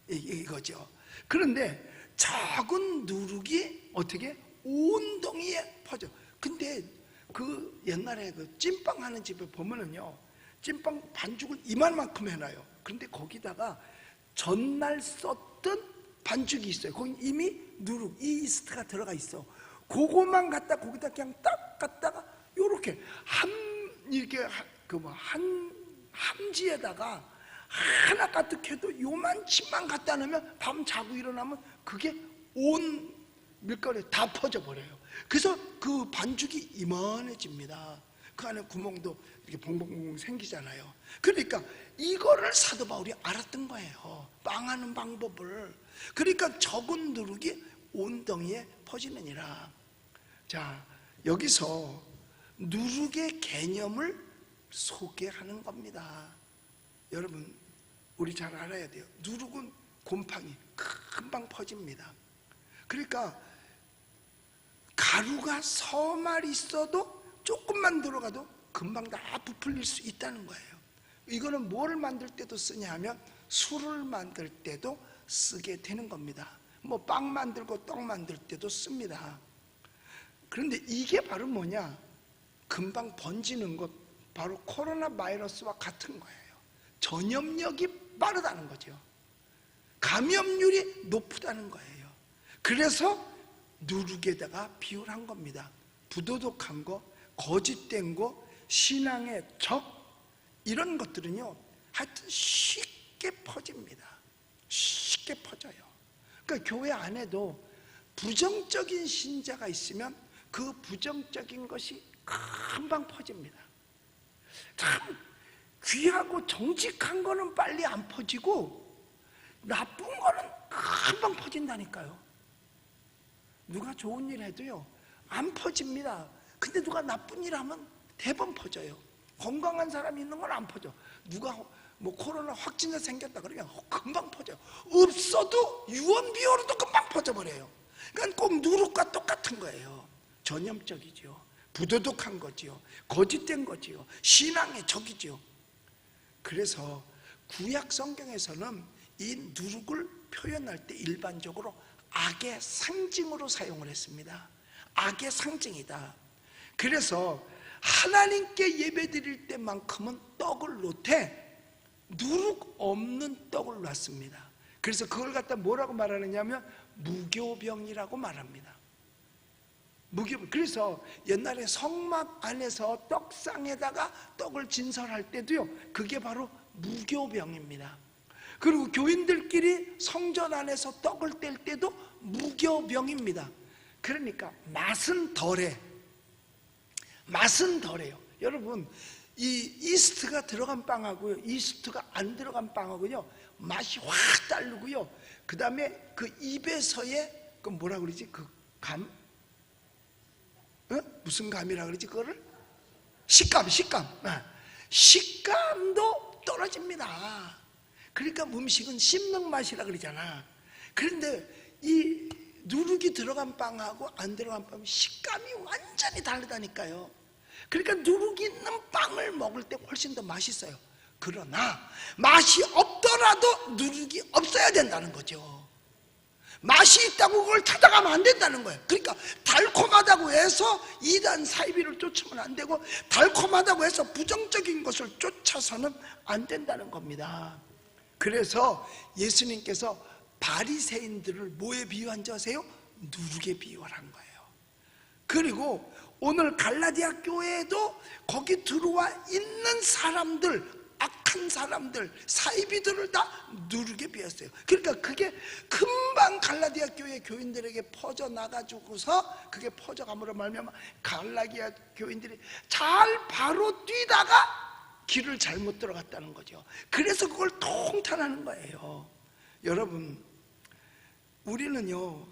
이거죠. 그런데 작은 누룩이 어떻게 온 덩이에 퍼져. 근데 그 옛날에 그 찐빵 하는 집에 보면은요, 찐빵 반죽을 이만큼 해놔요. 그런데 거기다가 전날 썼던 반죽이 있어요. 거기 이미 누룩, 이스트가 들어가 있어. 그것만 갖다 거기다 그냥 딱 갖다가 요렇게 이렇게 한 함지에다가 하나 가득해도 요만치만 갖다 놓으면 밤 자고 일어나면 그게 온 밀가루에 다 퍼져버려요. 그래서 그 반죽이 이만해집니다. 그 안에 구멍도 이렇게 봉봉봉 생기잖아요. 그러니까 이거를 사도 바울이 알았던 거예요. 빵하는 방법을. 그러니까 적은 누룩이 온 덩이에 퍼지느니라. 자, 여기서 누룩의 개념을 소개하는 겁니다. 여러분, 우리 잘 알아야 돼요. 누룩은 곰팡이 금방 퍼집니다. 그러니까 가루가 서말 있어도 조금만 들어가도 금방 다 부풀릴 수 있다는 거예요. 이거는 뭐를 만들 때도 쓰냐 하면 술을 만들 때도 쓰게 되는 겁니다. 뭐 빵 만들고 떡 만들 때도 씁니다. 그런데 이게 바로 뭐냐? 금방 번지는 것, 바로 코로나 바이러스와 같은 거예요. 전염력이 빠르다는 거죠. 감염률이 높다는 거예요. 그래서 누룩에다가 비유한 겁니다. 부도덕한 거, 거짓된 거, 신앙의 적, 이런 것들은요, 하여튼 쉽게 퍼집니다. 쉽게 퍼져요. 그러니까 교회 안에도 부정적인 신자가 있으면 그 부정적인 것이 금방 퍼집니다. 참 귀하고 정직한 거는 빨리 안 퍼지고 나쁜 거는 금방 퍼진다니까요. 누가 좋은 일 해도요 안 퍼집니다. 근데 누가 나쁜 일 하면 대번 퍼져요. 건강한 사람이 있는 건 안 퍼져. 누가 뭐 코로나 확진자 생겼다 그러면 금방 퍼져요. 없어도 유언비어로도 금방 퍼져버려요. 그러니까 꼭 누룩과 똑같은 거예요. 전염적이죠. 부도덕한 거지요. 거짓된 거지요. 신앙의 적이지요. 그래서 구약 성경에서는 이 누룩을 표현할 때 일반적으로 악의 상징으로 사용을 했습니다. 악의 상징이다. 그래서 하나님께 예배드릴 때만큼은 떡을 놓되 누룩 없는 떡을 놨습니다. 그래서 그걸 갖다 뭐라고 말하느냐면 무교병이라고 말합니다. 무교병. 그래서 옛날에 성막 안에서 떡상에다가 떡을 진설할 때도요, 그게 바로 무교병입니다. 그리고 교인들끼리 성전 안에서 떡을 뗄 때도 무교병입니다. 그러니까 맛은 덜해. 맛은 덜해요. 여러분, 이 이스트가 들어간 빵하고요, 이스트가 안 들어간 빵하고요, 맛이 확 다르고요. 그 다음에 그 입에서의 그 뭐라 그러지? 그 감? 무슨 감이라 그러지? 그거를? 식감. 식감도 떨어집니다. 그러니까 음식은 씹는 맛이라 그러잖아. 그런데 이 누룩이 들어간 빵하고 안 들어간 빵은 식감이 완전히 다르다니까요. 그러니까 누룩이 있는 빵을 먹을 때 훨씬 더 맛있어요. 그러나 맛이 없더라도 누룩이 없어야 된다는 거죠. 맛이 있다고 그걸 찾아가면 안 된다는 거예요. 그러니까 달콤하다고 해서 이단 사이비를 쫓으면 안 되고, 달콤하다고 해서 부정적인 것을 쫓아서는 안 된다는 겁니다. 그래서 예수님께서 바리새인들을 뭐에 비유한 줄 아세요? 누룩에 비유한 거예요. 그리고 오늘 갈라디아 교회에도 거기 들어와 있는 사람들, 악한 사람들, 사이비들을 다 누룩에 비웠어요. 그러니까 그게 금방 갈라디아 교회 교인들에게 퍼져나가지고서, 그게 퍼져감으로 말미암아 갈라디아 교인들이 잘 바로 뛰다가 길을 잘못 들어갔다는 거죠. 그래서 그걸 통탄하는 거예요. 여러분, 우리는요,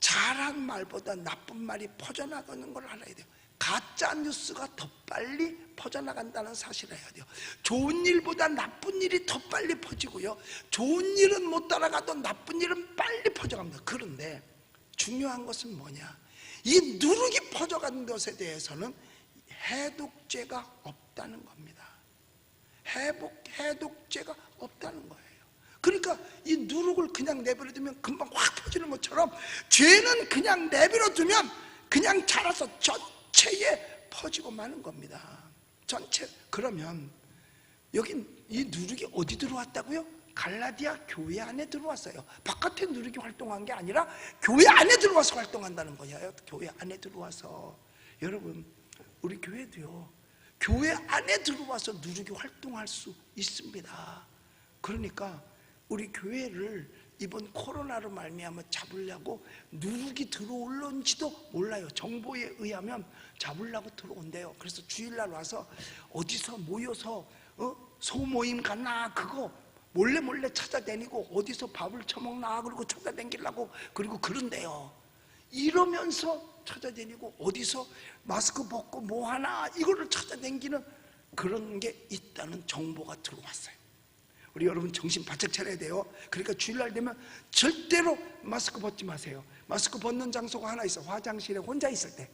잘한 말보다 나쁜 말이 퍼져나가는 걸 알아야 돼요. 가짜 뉴스가 더 빨리 퍼져나간다는 사실을 해야 돼요. 좋은 일보다 나쁜 일이 더 빨리 퍼지고요, 좋은 일은 못 따라가도 나쁜 일은 빨리 퍼져갑니다. 그런데 중요한 것은 뭐냐, 이 누룩이 퍼져가는 것에 대해서는 해독제가 없다는 겁니다. 해독제가 없다는 거예요. 그러니까 이 누룩을 그냥 내버려두면 금방 확 퍼지는 것처럼, 죄는 그냥 내버려두면 그냥 자라서 전체에 퍼지고 마는 겁니다. 전체. 그러면 여기 이 누룩이 어디 들어왔다고요? 갈라디아 교회 안에 들어왔어요. 바깥에 누룩이 활동한 게 아니라 교회 안에 들어와서 활동한다는 거예요. 교회 안에 들어와서. 여러분, 우리 교회도요, 교회 안에 들어와서 누룩이 활동할 수 있습니다. 그러니까 우리 교회를 이번 코로나로 말미암아 잡으려고 누룩이 들어올런지도 몰라요. 정보에 의하면 잡으려고 들어온대요. 그래서 주일날 와서 어디서 모여서 소모임 갔나 그거 몰래 찾아다니고, 어디서 밥을 처먹나 그리고 찾아다니려고 그리고 그런데요. 이러면서 찾아다니고 어디서 마스크 벗고 뭐 하나 이거를 찾아다니는 그런 게 있다는 정보가 들어왔어요. 우리 여러분 정신 바짝 차려야 돼요. 그러니까 주일날 되면 절대로 마스크 벗지 마세요. 마스크 벗는 장소가 하나 있어. 화장실에 혼자 있을 때.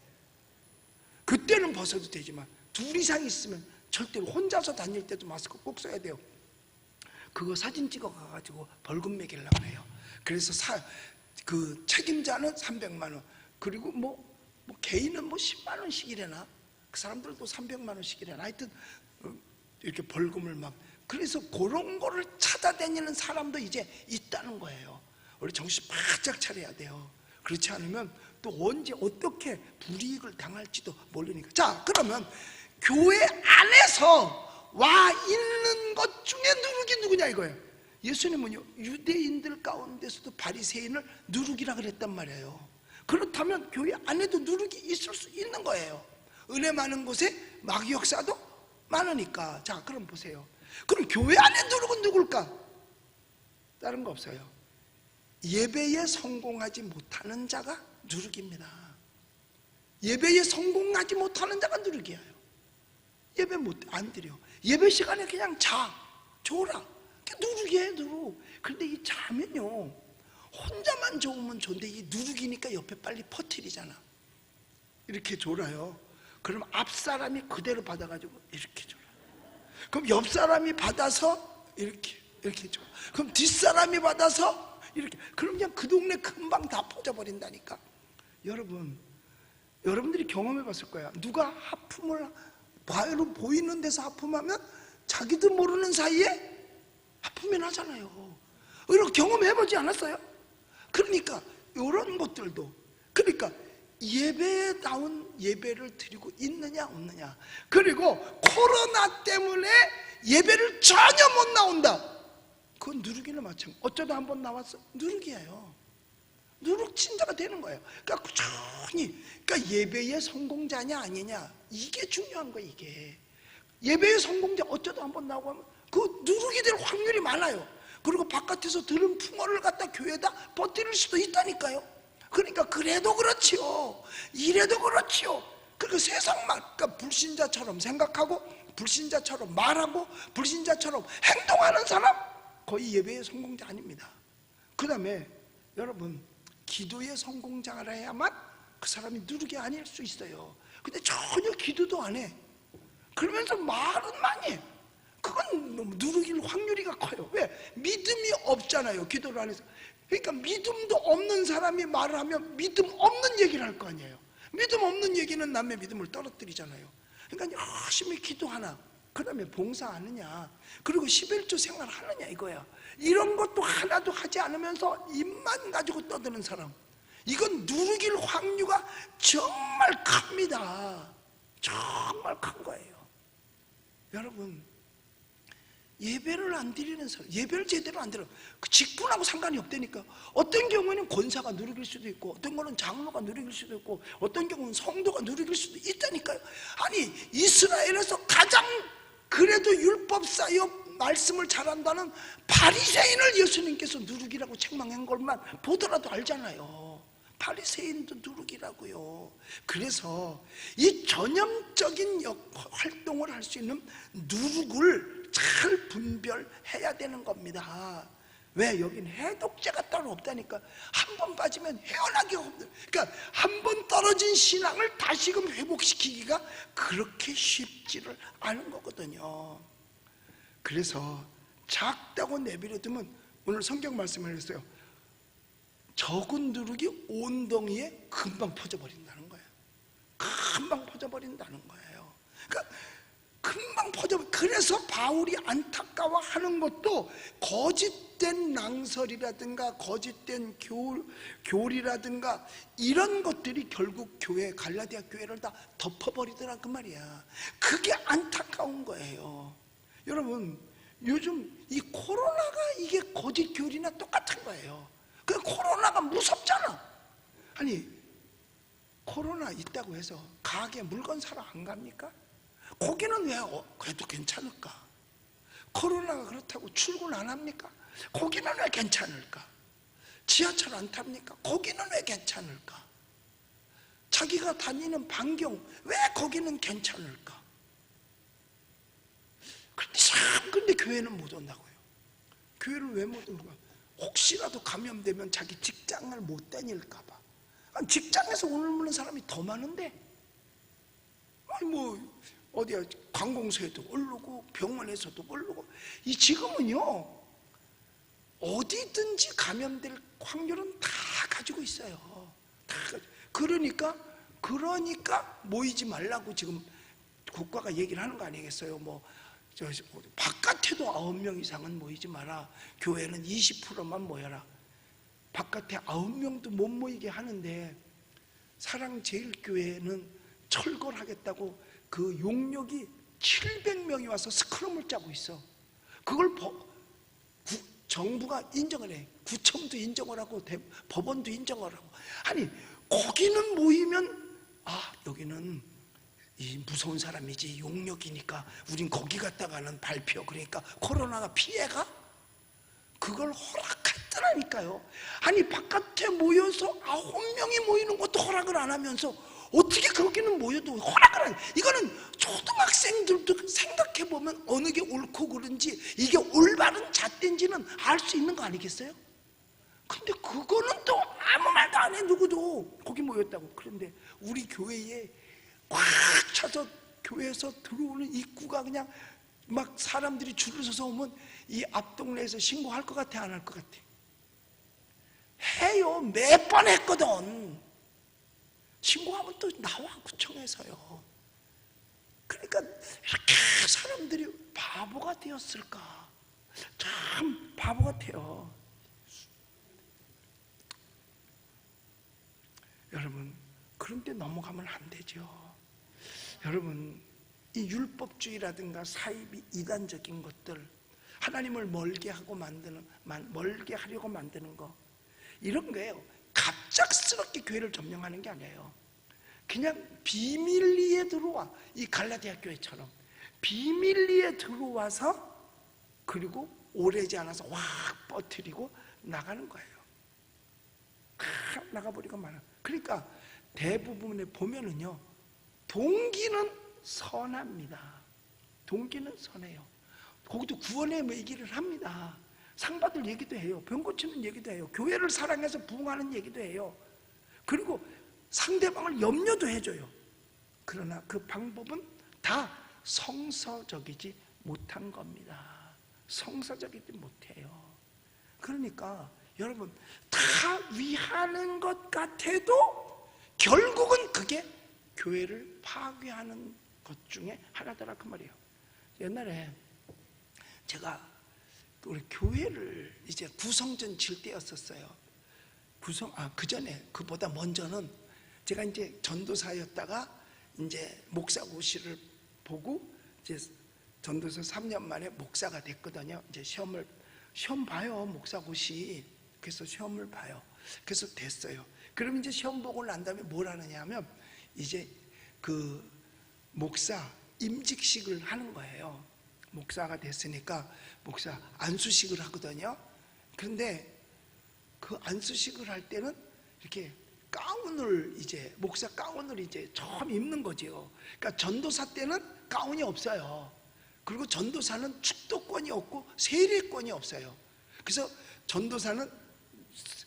그때는 벗어도 되지만 둘 이상 있으면 절대로, 혼자서 다닐 때도 마스크 꼭 써야 돼요. 그거 사진 찍어 가가지고 벌금 매기려고 해요. 그래서 그 책임자는 300만 원, 그리고 뭐 개인은 뭐 10만 원씩이래나, 그 사람들도 300만 원씩이래나, 하여튼 이렇게 벌금을 막. 그래서 그런 거를 찾아다니는 사람도 이제 있다는 거예요. 우리 정신 바짝 차려야 돼요. 그렇지 않으면 또 언제 어떻게 불이익을 당할지도 모르니까. 자, 그러면 교회 안에서 와 있는 것 중에 누룩이 누구냐 이거예요. 예수님은요, 유대인들 가운데서도 바리새인을 누룩이라 그랬단 말이에요. 그렇다면 교회 안에도 누룩이 있을 수 있는 거예요. 은혜 많은 곳에 마귀 역사도 많으니까. 자, 그럼 보세요. 그럼 교회 안에 누룩은 누굴까? 다른 거 없어요. 예배에 성공하지 못하는 자가 누룩입니다. 예배에 성공하지 못하는 자가 누룩이에요. 예배 안 드려. 예배 시간에 그냥 졸아. 누룩이에요, 누룩. 그런데 이 자면요, 혼자만 좋으면 좋은데 이 누룩이니까 옆에 빨리 퍼뜨리잖아. 이렇게 졸아요. 그럼 앞 사람이 그대로 받아가지고 이렇게 졸아. 그럼 옆 사람이 받아서 이렇게 줘. 그럼 뒷 사람이 받아서 이렇게. 그럼 그냥 그 동네 금방 다 퍼져버린다니까. 여러분들이 경험해 봤을 거야. 누가 하품을 바로 보이는 데서 하품하면 자기도 모르는 사이에 하품이 나잖아요. 이렇게 경험해 보지 않았어요? 그러니까 이런 것들도, 그러니까 예배에 나온 예배를 드리고 있느냐 없느냐. 그리고 코로나 때문에 예배를 전혀 못 나온다, 그건 누룩이나 마찬가지. 어쩌다 한번 나왔어, 누룩이에요. 누룩 친자가 되는 거예요. 그러니까 꾸준히, 그러니까 예배의 성공자냐 아니냐, 이게 중요한 거예요. 이게 예배의 성공자, 어쩌다 한번 나오고 하면 그 누룩이 될 확률이 많아요. 그리고 바깥에서 들은 풍어를 갖다 교회에다 퍼뜨릴 수도 있다니까요. 그러니까 그래도 그렇지요, 이래도 그렇지요. 그러니까 세상만, 그러니까 불신자처럼 생각하고 불신자처럼 말하고 불신자처럼 행동하는 사람, 거의 예배의 성공자 아닙니다. 그 다음에 여러분, 기도의 성공자라 해야만 그 사람이 누룩이 아닐 수 있어요. 근데 전혀 기도도 안 해. 그러면서 말은 많이 해. 그건 너무 누르길 확률이가 커요. 왜? 믿음이 없잖아요, 기도를 안 해서. 그러니까 믿음도 없는 사람이 말을 하면 믿음 없는 얘기를 할 거 아니에요. 믿음 없는 얘기는 남의 믿음을 떨어뜨리잖아요. 그러니까 열심히 기도하나, 그 다음에 봉사하느냐, 그리고 11조 생활하느냐, 이거야. 이런 것도 하나도 하지 않으면서 입만 가지고 떠드는 사람, 이건 누르길 확률가 정말 큽니다. 정말 큰 거예요. 여러분, 예배를 안 드리는 사람, 예배를 제대로 안 드려, 그 직분하고 상관이 없다니까. 어떤 경우에는 권사가 누르길 수도 있고, 어떤 거는 장로가 누르길 수도 있고, 어떤 경우는 성도가 누르길 수도 있다니까요. 아니, 이스라엘에서 가장 그래도 율법사여 말씀을 잘한다는 바리새인을 예수님께서 누르기라고 책망한 것만 보더라도 알잖아요. 바리새인도 누르기라고요. 그래서 이 전염적인 활동을 할 수 있는 누룩을 잘 분별해야 되는 겁니다. 왜? 여긴 해독제가 따로 없다니까. 한 번 빠지면 헤어나기가 없는, 그러니까 한 번 떨어진 신앙을 다시금 회복시키기가 그렇게 쉽지를 않은 거거든요. 그래서 작다고 내버려두면, 오늘 성경 말씀을 했어요. 적은 누룩이 온덩이에 금방 퍼져버린다는 거예요. 금방 퍼져버린다는 거예요. 그러니까 금방 퍼져버려. 그래서 바울이 안타까워하는 것도 거짓된 낭설이라든가 거짓된 교리라든가 이런 것들이 결국 교회, 갈라디아 교회를 다 덮어버리더라, 그 말이야. 그게 안타까운 거예요. 여러분, 요즘 이 코로나가 이게 거짓 교리나 똑같은 거예요. 그 코로나가 무섭잖아. 아니, 코로나 있다고 해서 가게 물건 사러 안 갑니까? 거기는 왜 그래도 괜찮을까? 코로나가 그렇다고 출근 안 합니까? 거기는 왜 괜찮을까? 지하철 안 탑니까? 거기는 왜 괜찮을까? 자기가 다니는 반경, 왜 거기는 괜찮을까? 근데 교회는 못 온다고요. 교회를 왜 못 오는 거야? 혹시라도 감염되면 자기 직장을 못 다닐까 봐. 아니, 직장에서 오는 사람이 더 많은데, 아니 뭐 어디야, 관공서에도 오르고 병원에서도 오르고. 이 지금은요, 어디든지 감염될 확률은 다 가지고 있어요. 그러니까 모이지 말라고 지금 국가가 얘기를 하는 거 아니겠어요? 바깥에도 9명 이상은 모이지 마라. 교회는 20%만 모여라. 바깥에 9명도 못 모이게 하는데, 사랑제일교회는 철거하겠다고 그 용역이 700명이 와서 스크럼을 짜고 있어. 그걸 정부가 인정을 해. 구청도 인정을 하고 법원도 인정을 하고. 아니, 거기는 모이면 여기는 이 무서운 사람이지, 용역이니까 우린 거기 갔다가는 발표, 그러니까 코로나가 피해가? 그걸 허락했더라니까요. 아니, 바깥에 모여서 9명이 모이는 것도 허락을 안 하면서 어떻게 거기는 모여도 허락을 안 해? 이거는 초등학생들도 생각해보면 어느 게 옳고 그른지, 이게 올바른 잣대인지는 알 수 있는 거 아니겠어요? 근데 그거는 또 아무 말도 안 해, 누구도. 거기 모였다고. 그런데 우리 교회에 꽉 차서 교회에서 들어오는 입구가 그냥 막 사람들이 줄을 서서 오면 이 앞동네에서 신고할 것 같아, 안 할 것 같아? 해요. 몇 번 했거든. 신고하면 또 나와, 구청에서요. 그러니까 이렇게 사람들이 바보가 되었을까? 참 바보 같아요. 여러분, 그런데 넘어가면 안 되죠. 여러분, 이 율법주의라든가 사이비 이단적인 것들, 하나님을 멀게 하려고 만드는 거, 이런 거예요. 갑작스럽게 교회를 점령하는 게 아니에요. 그냥 비밀리에 들어와. 이 갈라디아 교회처럼 비밀리에 들어와서, 그리고 오래지 않아서 확 퍼뜨리고 나가는 거예요. 나가버리고 말아. 그러니까 대부분에 보면은요, 동기는 선합니다. 동기는 선해요. 거기도 구원의 얘기를 합니다. 상 받을 얘기도 해요. 병 고치는 얘기도 해요. 교회를 사랑해서 부흥하는 얘기도 해요. 그리고 상대방을 염려도 해줘요. 그러나 그 방법은 다 성서적이지 못한 겁니다. 성서적이지 못해요. 그러니까 여러분, 다 위하는 것 같아도 결국은 그게 교회를 파괴하는 것 중에 하나더라 그 말이에요. 옛날에 제가 우리 교회를 이제 구성전 질 때였었어요. 그 전에, 그보다 먼저는 제가 이제 전도사였다가 이제 목사고시를 보고 이제 전도사 3년 만에 목사가 됐거든요. 이제 시험 봐요, 목사고시. 그래서 시험을 봐요. 그래서 됐어요. 그럼 이제 시험 보고 난 다음에 뭘 하느냐 하면 이제 그 목사 임직식을 하는 거예요. 목사가 됐으니까 목사 안수식을 하거든요. 그런데 그 안수식을 할 때는 이렇게 가운을 이제 목사 가운을 이제 처음 입는 거죠. 그러니까 전도사 때는 가운이 없어요. 그리고 전도사는 축도권이 없고 세례권이 없어요. 그래서 전도사는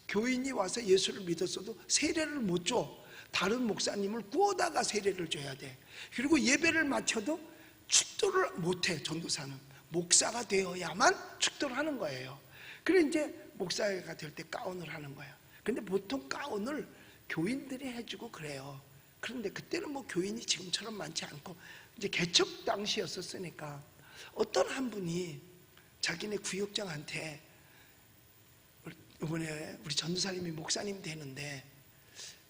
교인이 와서 예수를 믿었어도 세례를 못 줘. 다른 목사님을 구워다가 세례를 줘야 돼. 그리고 예배를 마쳐도 축도를 못해. 전도사는 목사가 되어야만 축도를 하는 거예요. 그래 이제 목사가 될 때 가운을 하는 거예요. 근데 보통 가운을 교인들이 해주고 그래요. 그런데 그때는 뭐 교인이 지금처럼 많지 않고 이제 개척 당시였었으니까 어떤 한 분이 자기네 구역장한테 이번에 우리 전도사님이 목사님 되는데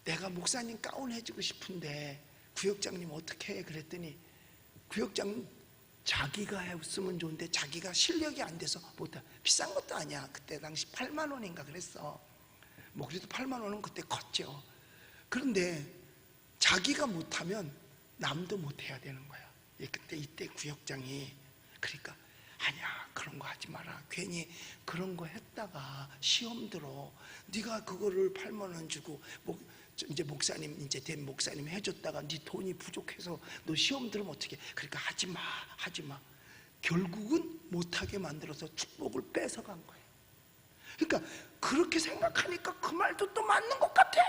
내가 목사님 가운 해주고 싶은데 구역장님 어떻게 해? 그랬더니 구역장 자기가 했으면 좋은데 자기가 실력이 안 돼서 못해. 비싼 것도 아니야. 그때 당시 8만 원인가 그랬어. 뭐 그래도 8만 원은 그때 컸죠. 그런데 자기가 못하면 남도 못해야 되는 거야. 그때 이때 구역장이. 그러니까 아니야, 그런 거 하지 마라. 괜히 그런 거 했다가 시험 들어. 네가 그거를 8만 원 주고 이제 목사님 이제 된 목사님 해줬다가 네 돈이 부족해서 너 시험 들으면 어떻게? 그러니까 하지 마. 결국은 못하게 만들어서 축복을 뺏어간 거예요. 그러니까 그렇게 생각하니까 그 말도 또 맞는 것 같아.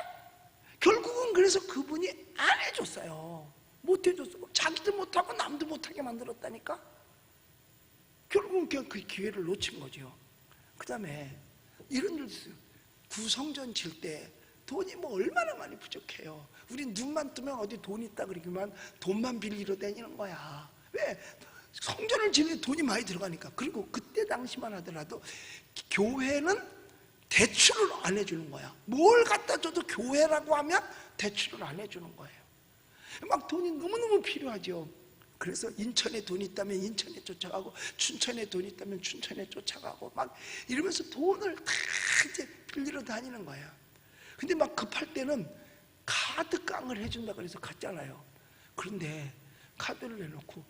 결국은 그래서 그분이 안 해줬어요. 못 해줬어. 자기도 못하고 남도 못하게 만들었다니까. 결국은 그냥 그 기회를 놓친 거죠. 그 다음에 이런 일도 있어요. 구성전 질 때 돈이 뭐 얼마나 많이 부족해요. 우린 눈만 뜨면 어디 돈 있다 그러기만 돈만 빌리러 다니는 거야. 왜? 성전을 지는 돈이 많이 들어가니까. 그리고 그때 당시만 하더라도 교회는 대출을 안 해주는 거야. 뭘 갖다 줘도 교회라고 하면 대출을 안 해주는 거예요. 막 돈이 너무너무 필요하죠. 그래서 인천에 돈이 있다면 인천에 쫓아가고 춘천에 돈이 있다면 춘천에 쫓아가고 막 이러면서 돈을 다 이제 빌리러 다니는 거야. 근데 막 급할 때는 카드깡을 해준다 그래서 갔잖아요. 그런데 카드를 내놓고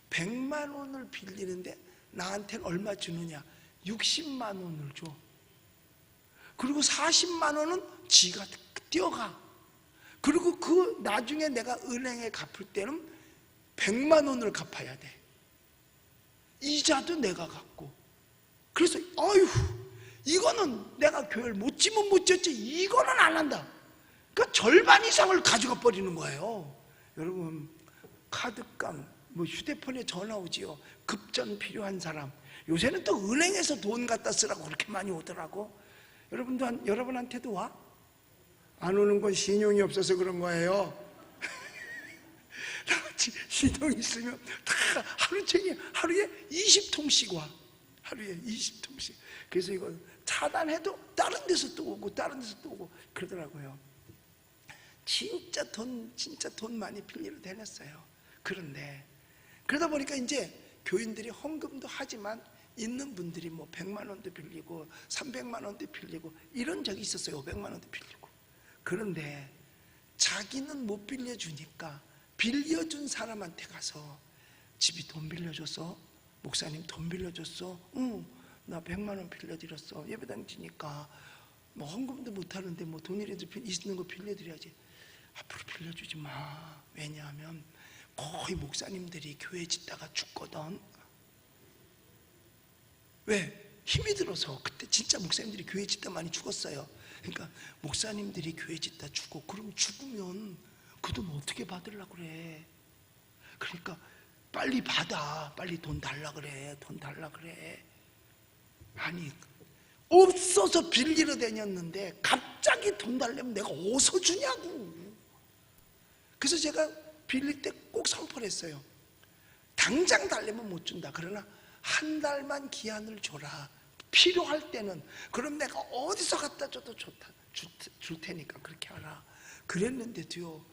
100만 원을 빌리는데 나한테는 얼마 주느냐? 60만 원을 줘. 그리고 40만 원은 지가 떼어가. 그리고 그 나중에 내가 은행에 갚을 때는 100만 원을 갚아야 돼. 이자도 내가 갚고. 그래서 이거는 내가 교회를 못 지면 못 졌지 이거는 안 한다. 그러니까 절반 이상을 가져가 버리는 거예요. 여러분, 카드깡, 뭐 휴대폰에 전화 오지요. 급전 필요한 사람. 요새는 또 은행에서 돈 갖다 쓰라고 그렇게 많이 오더라고. 여러분한테도 와? 안 오는 건 신용이 없어서 그런 거예요. 신용이 있으면 다 하루에 20통씩 와. 하루에 20통씩. 그래서 이거 차단해도 다른 데서 또 오고 다른 데서 또 오고 그러더라고요. 진짜 돈 많이 빌리러 다녔어요. 그런데 그러다 보니까 이제 교인들이 헌금도 하지만 있는 분들이 뭐 100만 원도 빌리고 300만 원도 빌리고 이런 적이 있었어요. 500만 원도 빌리고. 그런데 자기는 못 빌려주니까 빌려준 사람한테 가서 집이 돈 빌려줬어? 목사님 돈 빌려줬어? 응, 나 100만 원 빌려드렸어. 예배당 지니까 뭐 헌금도 못하는데 뭐 돈이라도 있는 거 빌려드려야지. 앞으로 빌려주지 마. 왜냐하면 거의 목사님들이 교회 짓다가 죽거든. 왜? 힘이 들어서. 그때 진짜 목사님들이 교회 짓다 많이 죽었어요. 그러니까 목사님들이 교회 짓다 죽고, 그럼 죽으면 그 돈 어떻게 받으려고 그래? 그러니까 빨리 받아. 빨리 돈 달라 그래. 돈 달라 그래. 아니, 없어서 빌리러 다녔는데 갑자기 돈 달라면 내가 어디서 주냐고. 그래서 제가 빌릴 때 꼭 선포를 했어요. 당장 달래면 못 준다. 그러나 한 달만 기한을 줘라. 필요할 때는. 그럼 내가 어디서 갖다 줘도 좋다. 줄 테니까 그렇게 하라. 그랬는데도요,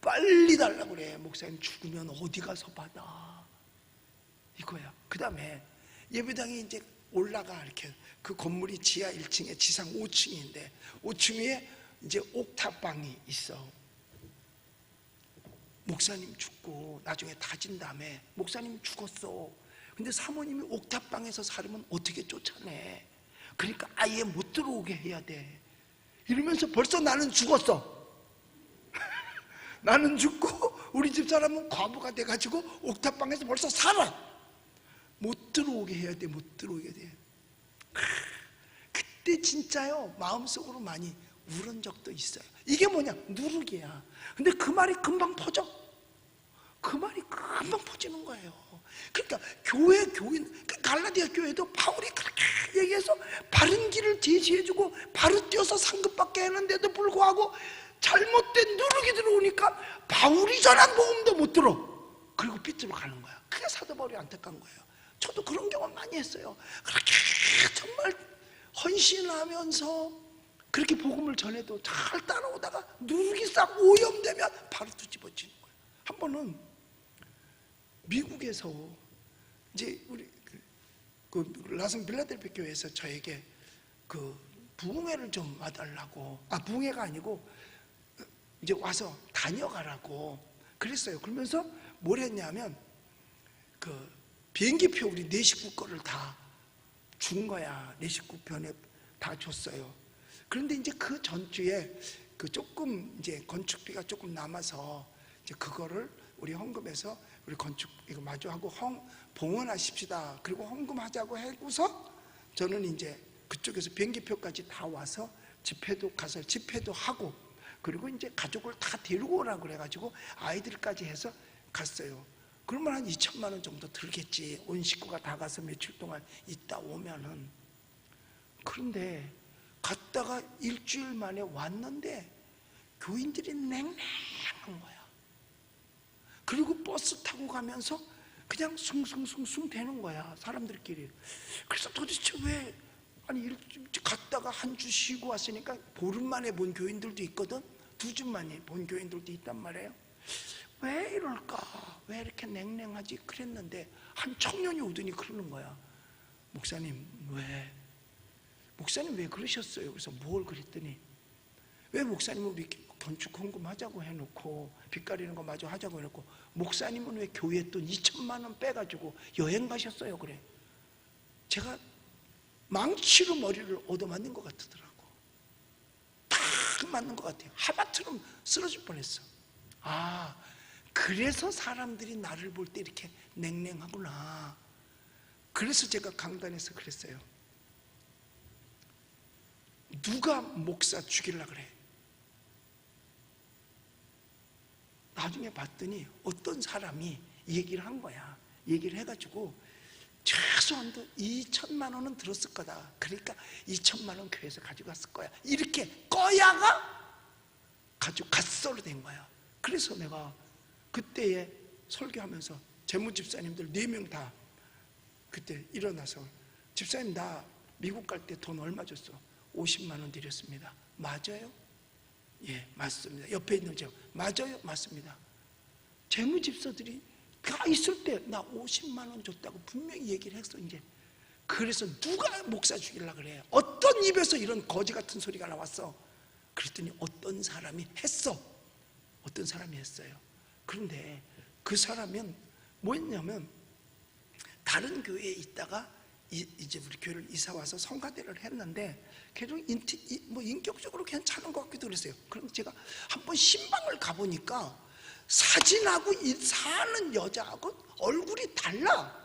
빨리 달라고 그래. 목사님 죽으면 어디 가서 받아. 이거야. 그 다음에 예배당이 이제 올라가. 이렇게 그 건물이 지하 1층에 지상 5층인데 5층 위에 이제 옥탑방이 있어. 목사님 죽고 나중에 다진 다음에 목사님 죽었어. 근데 사모님이 옥탑방에서 살으면 어떻게 쫓아내? 그러니까 아예 못 들어오게 해야 돼. 이러면서 벌써 나는 죽었어. 나는 죽고 우리 집사람은 과부가 돼가지고 옥탑방에서 벌써 살아. 못 들어오게 해야 돼. 못 들어오게 돼. 그때 진짜요, 마음속으로 많이 울은 적도 있어요. 이게 뭐냐? 누르기야. 근데 그 말이 금방 퍼져. 그 말이 금방 퍼지는 거예요. 그러니까 교인, 갈라디아 교회도 바울이 그렇게 얘기해서 바른 길을 제시해주고 바로 뛰어서 상급받게 하는데도 불구하고 잘못된 누르기 들어오니까 바울이 전한 복음도 못 들어. 그리고 삐뚤어 가는 거야. 그게 사도 바울이 안타까운 거예요. 저도 그런 경험 많이 했어요. 그렇게 정말 헌신하면서 그렇게 복음을 전해도 잘 따라오다가 누르기 싹 오염되면 바로 뒤집어지는 거예요. 한 번은 미국에서 이제 우리 그 라스 빌라델피아 교회에서 저에게 그 부흥회를 좀 와달라고, 부흥회가 아니고 이제 와서 다녀가라고 그랬어요. 그러면서 뭘 했냐면 그 비행기표 우리 네 식구 거를 다 준 거야. 네 식구 편에 다 줬어요. 그런데 이제 그 전주에 그 조금 이제 건축비가 조금 남아서 이제 그거를 우리 헌금해서 우리 건축 이거 마주하고 봉헌하십시다. 그리고 헌금하자고 해고서 저는 이제 그쪽에서 비행기표까지 다 와서 집회도 가서 집회도 하고, 그리고 이제 가족을 다 데리고 오라고 그래가지고 아이들까지 해서 갔어요. 그러면 한 2천만 원 정도 들겠지. 온 식구가 다 가서 며칠 동안 있다 오면은. 그런데 갔다가 일주일 만에 왔는데 교인들이 냉랭한 거야. 그리고 버스 타고 가면서 그냥 숭숭숭숭 되는 거야, 사람들끼리. 그래서 도대체 왜, 아니 갔다가 한 주 쉬고 왔으니까 보름 만에 본 교인들도 있거든. 2주 만에 본 교인들도 있단 말이에요. 왜 이럴까? 왜 이렇게 냉랭하지? 그랬는데 한 청년이 오더니 그러는 거야. 목사님 왜 그러셨어요? 그래서 뭘 그랬더니, 왜 목사님은 우리 건축 헌금하자고 해놓고 빚 가리는 거 마저 하자고 해놓고 목사님은 왜 교회 돈 2천만 원 빼가지고 여행 가셨어요? 그래. 제가 망치로 머리를 얻어맞는 것 같더라고. 딱 맞는 것 같아요. 하마처럼 쓰러질 뻔했어. 그래서 사람들이 나를 볼 때 이렇게 냉랭하구나. 그래서 제가 강단에서 그랬어요. 누가 목사 죽이려고 그래? 나중에 봤더니 어떤 사람이 얘기를 한 거야. 얘기를 해가지고 최소한도 2천만 원은 들었을 거다. 그러니까 2천만 원 교회에서 가져갔을 거야. 이렇게 꺼야가 가지고 갓서로 된 거야. 그래서 내가 그때에 설교하면서 재무집사님들 4명 다 그때 일어나서, 집사님 나 미국 갈 때 돈 얼마 줬어? 50만 원 드렸습니다. 맞아요? 예, 맞습니다. 옆에 있는 저 맞아요? 맞습니다. 재무집사들이 가 있을 때 나 50만 원 줬다고 분명히 얘기를 했어. 이제 그래서 누가 목사 죽이려고 그래? 어떤 입에서 이런 거지 같은 소리가 나왔어? 그랬더니 어떤 사람이 했어. 어떤 사람이 했어요. 그런데 그 사람은 뭐였냐면 다른 교회에 있다가 이제 우리 교회를 이사 와서 성가대를 했는데 걔도 인격적으로 괜찮은 것 같기도 그랬어요. 그럼 제가 한번 신방을 가보니까 사진하고 사는 여자하고 얼굴이 달라.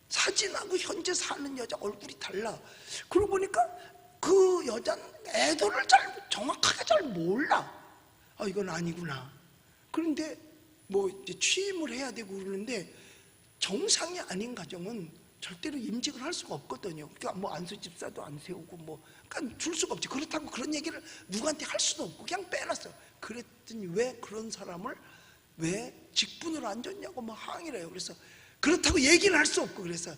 사진하고 현재 사는 여자 얼굴이 달라. 그러고 보니까 그 여자는 애도를 정확하게 잘 몰라. 이건 아니구나. 그런데 뭐 이제 취임을 해야 되고 그러는데 정상이 아닌 가정은 절대로 임직을 할 수가 없거든요. 그러니까 뭐 안수 집사도 안 세우고 뭐 그러니까 줄 수가 없지. 그렇다고 그런 얘기를 누구한테 할 수도 없고 그냥 빼놨어요. 그랬더니 왜 그런 사람을 왜 직분으로 안 줬냐고 뭐 항의를 해요. 그래서 그렇다고 얘기를 할 수 없고 그래서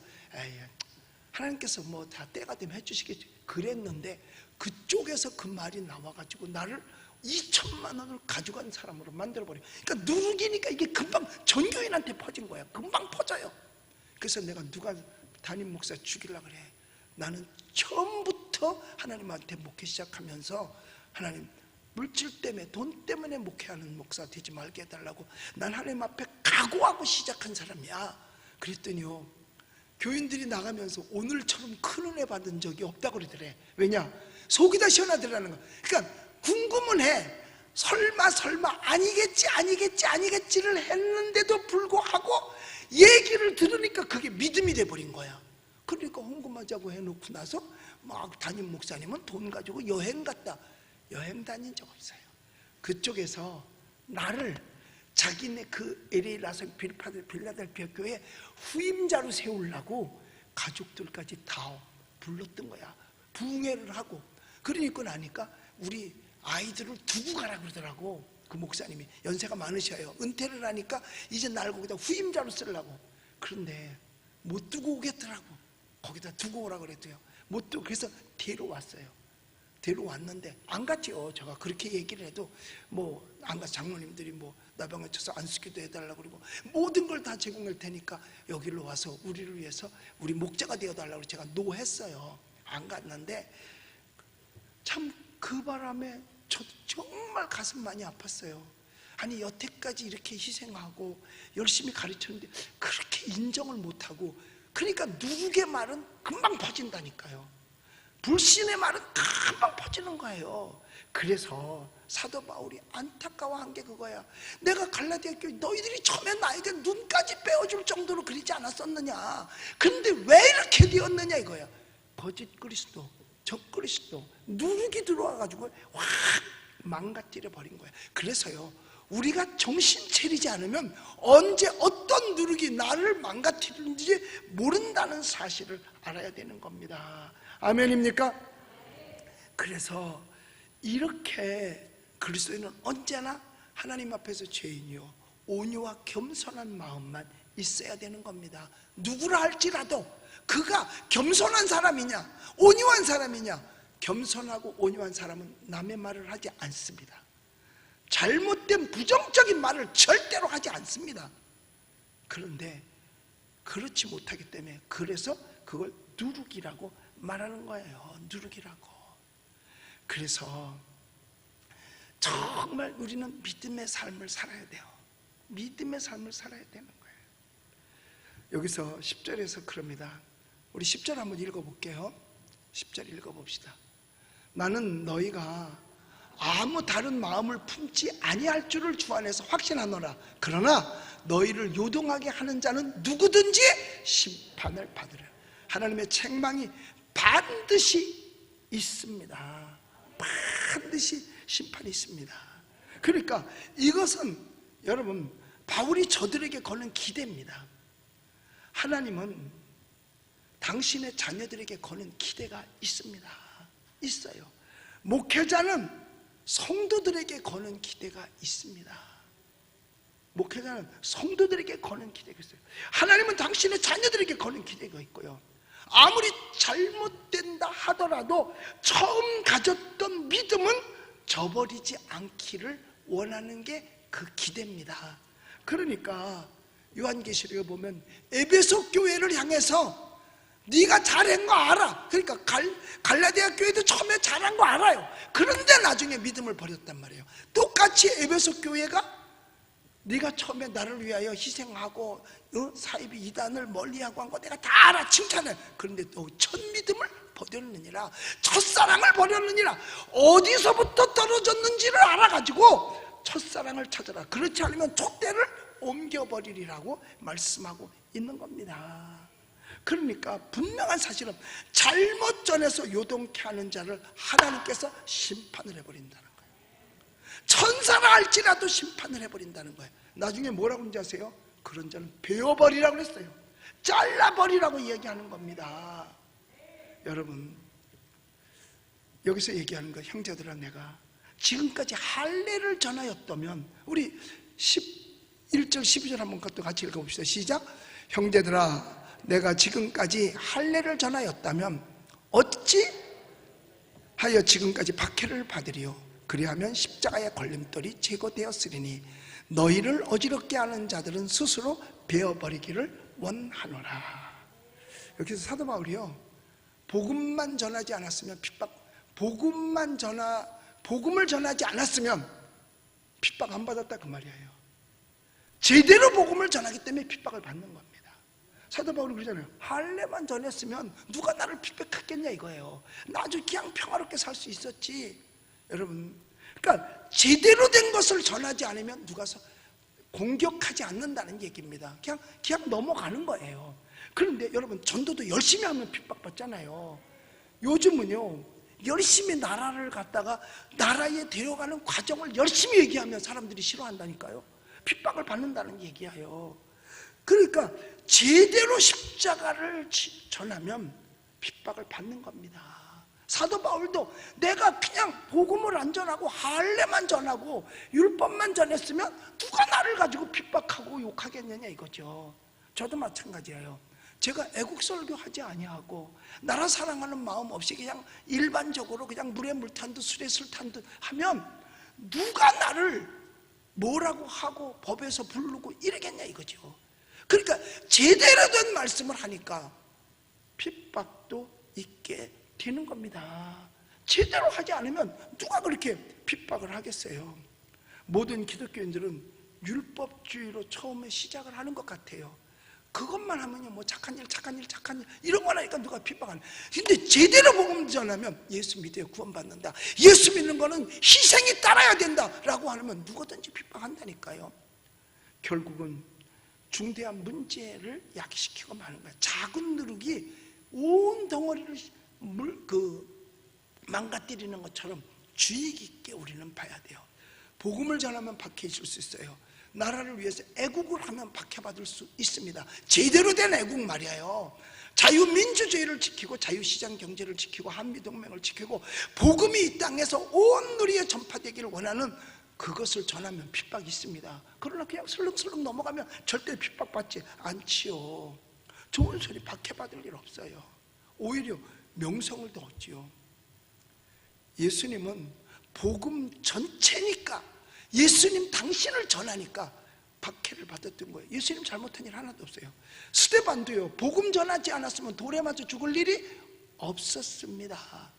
하나님께서 뭐 다 때가 되면 해주시겠지 그랬는데 그쪽에서 그 말이 나와가지고 나를 2천만 원을 가져간 사람으로 만들어버려요. 그러니까 누룩이니까 이게 금방 전교인한테 퍼진 거야. 금방 퍼져요. 그래서 내가 누가 담임 목사 죽이려고 그래. 나는 처음부터 하나님한테 목회 시작하면서 하나님 물질 때문에 돈 때문에 목회하는 목사 되지 말게 해달라고 난 하나님 앞에 각오하고 시작한 사람이야. 그랬더니요 교인들이 나가면서 오늘처럼 큰 은혜 받은 적이 없다고 그러더래. 왜냐? 속이 다 시원하더라는 거야. 그러니까 궁금은 해. 설마 아니겠지를 했는데도 불구하고 얘기를 들으니까 그게 믿음이 돼버린 거야. 그러니까 헌금하자고 해놓고 나서 막 담임 목사님은 돈 가지고 여행 갔다. 여행 다닌 적 없어요. 그쪽에서 나를 자기네 그 LA 라스 필라델피아 교회 후임자로 세우려고 가족들까지 다 불렀던 거야. 부흥회를 하고. 그러니까 나니까 우리 아이들을 두고 가라 그러더라고. 그 목사님이 연세가 많으셔요. 은퇴를 하니까 이제 날 거기다 후임자로 쓰려고. 그런데 못 두고 오겠더라고. 거기다 두고 오라 그랬대요. 못 두고. 그래서 데려왔어요. 데려왔는데 안 갔지요. 제가 그렇게 얘기를 해도 뭐 안 가서 장로님들이 뭐 나병에 쳐서 안수기도 해달라고 그러고 모든 걸 다 제공할 테니까 여기로 와서 우리를 위해서 우리 목자가 되어달라고 제가 노했어요. 안 갔는데 참 그 바람에 저도 정말 가슴 많이 아팠어요. 아니 여태까지 이렇게 희생하고 열심히 가르쳤는데 그렇게 인정을 못하고. 그러니까 누룩의 말은 금방 퍼진다니까요. 불신의 말은 금방 퍼지는 거예요. 그래서 사도 바울이 안타까워한 게 그거야. 내가 갈라디아 교회 너희들이 처음에 나에게 눈까지 빼어줄 정도로 그러지 않았었느냐. 근데 왜 이렇게 되었느냐 이거야. 거짓 그리스도, 적 그리스도, 누룩이 들어와가지고 확 망가뜨려 버린 거야. 그래서요 우리가 정신 차리지 않으면 언제 어떤 누룩이 나를 망가뜨리는지 모른다는 사실을 알아야 되는 겁니다. 아멘입니까? 그래서 이렇게 그리스도인은 언제나 하나님 앞에서 죄인이요 온유와 겸손한 마음만 있어야 되는 겁니다. 누구라 할지라도 그가 겸손한 사람이냐 온유한 사람이냐. 겸손하고 온유한 사람은 남의 말을 하지 않습니다. 잘못된 부정적인 말을 절대로 하지 않습니다. 그런데 그렇지 못하기 때문에 그래서 그걸 누룩이라고 말하는 거예요. 누룩이라고. 그래서 정말 우리는 믿음의 삶을 살아야 돼요. 믿음의 삶을 살아야 되는 거예요. 여기서 10절에서 그럽니다. 우리 10절 한번 읽어볼게요. 10절 읽어봅시다. 나는 너희가 아무 다른 마음을 품지 아니할 줄을 주 안에서 확신하노라. 그러나 너희를 요동하게 하는 자는 누구든지 심판을 받으리라. 하나님의 책망이 반드시 있습니다. 반드시 심판이 있습니다. 그러니까 이것은 여러분 바울이 저들에게 거는 기대입니다. 하나님은 당신의 자녀들에게 거는 기대가 있습니다. 있어요. 목회자는 성도들에게 거는 기대가 있습니다. 목회자는 성도들에게 거는 기대가 있어요. 하나님은 당신의 자녀들에게 거는 기대가 있고요. 아무리 잘못된다 하더라도 처음 가졌던 믿음은 저버리지 않기를 원하는 게 그 기대입니다. 그러니까 요한계시록에 보면 에베소 교회를 향해서 네가 잘한 거 알아. 그러니까 갈라디아 교회도 처음에 잘한 거 알아요. 그런데 나중에 믿음을 버렸단 말이에요. 똑같이 에베소 교회가 네가 처음에 나를 위하여 희생하고 사이비 이단을 멀리하고 한 거 내가 다 알아. 칭찬해. 그런데 너 첫 믿음을 버렸느니라. 첫사랑을 버렸느니라. 어디서부터 떨어졌는지를 알아가지고 첫사랑을 찾아라. 그렇지 않으면 촛대를 옮겨버리리라고 말씀하고 있는 겁니다. 그러니까 분명한 사실은 잘못 전해서 요동케 하는 자를 하나님께서 심판을 해버린다는 거예요. 천사라 할지라도 심판을 해버린다는 거예요. 나중에 뭐라고 하는지 아세요? 그런 자는 베어버리라고 그랬어요. 잘라버리라고 얘기하는 겁니다. 여러분, 여기서 얘기하는 거, 형제들아, 내가 지금까지 할례를 전하였다면, 우리 1절 12절 한번 같이 읽어봅시다. 시작. 형제들아, 내가 지금까지 할례를 전하였다면 어찌 하여 지금까지 박해를 받으리요? 그리하면 십자가의 걸림돌이 제거되었으리니 너희를 어지럽게 하는 자들은 스스로 베어버리기를 원하노라. 여기서 사도 바울이요, 복음만 전하지 않았으면 복음을 전하지 않았으면 핍박 안 받았다 그 말이에요. 제대로 복음을 전하기 때문에 핍박을 받는 겁니다. 사도 바울은 그러잖아요. 할례만 전했으면 누가 나를 핍박했겠냐 이거예요. 나 아주 그냥 평화롭게 살 수 있었지. 여러분, 그러니까 제대로 된 것을 전하지 않으면 누가 공격하지 않는다는 얘기입니다. 그냥 넘어가는 거예요. 그런데 여러분, 전도도 열심히 하면 핍박받잖아요. 요즘은요, 열심히 나라를 갖다가 나라에 데려가는 과정을 열심히 얘기하면 사람들이 싫어한다니까요. 핍박을 받는다는 얘기예요. 그러니까 제대로 십자가를 전하면 핍박을 받는 겁니다. 사도 바울도 내가 그냥 복음을 안 전하고 할례만 전하고 율법만 전했으면 누가 나를 가지고 핍박하고 욕하겠느냐 이거죠. 저도 마찬가지예요. 제가 애국 설교하지 아니하고 나라 사랑하는 마음 없이 그냥 일반적으로 그냥 물에 물 탄 듯 술에 술 탄 듯 하면 누가 나를 뭐라고 하고 법에서 부르고 이러겠냐 이거죠. 그러니까 제대로 된 말씀을 하니까 핍박도 있게 되는 겁니다. 제대로 하지 않으면 누가 그렇게 핍박을 하겠어요. 모든 기독교인들은 율법주의로 처음에 시작을 하는 것 같아요. 그것만 하면요, 뭐 착한 일 이런 거 하니까 누가 핍박하는. 근데 제대로 복음 전하면 예수 믿어야 구원받는다, 예수 믿는 거는 희생이 따라야 된다 라고 하면 누구든지 핍박한다니까요. 결국은 중대한 문제를 야기시키고 마는 거예요. 작은 누룩이 온 덩어리를 망가뜨리는 것처럼 주의 깊게 우리는 봐야 돼요. 복음을 전하면 박해질 수 있어요. 나라를 위해서 애국을 하면 박해받을 수 있습니다. 제대로 된 애국 말이에요. 자유민주주의를 지키고 자유시장 경제를 지키고 한미동맹을 지키고 복음이 이 땅에서 온 누리에 전파되기를 원하는 그것을 전하면 핍박이 있습니다. 그러나 그냥 슬렁슬렁 넘어가면 절대 핍박받지 않지요. 좋은 소리 박해받을 일 없어요. 오히려 명성을 더 얻지요. 예수님은 복음 전체니까, 예수님 당신을 전하니까 박해를 받았던 거예요. 예수님 잘못한 일 하나도 없어요. 스데반도요, 복음 전하지 않았으면 돌에 맞아 죽을 일이 없었습니다.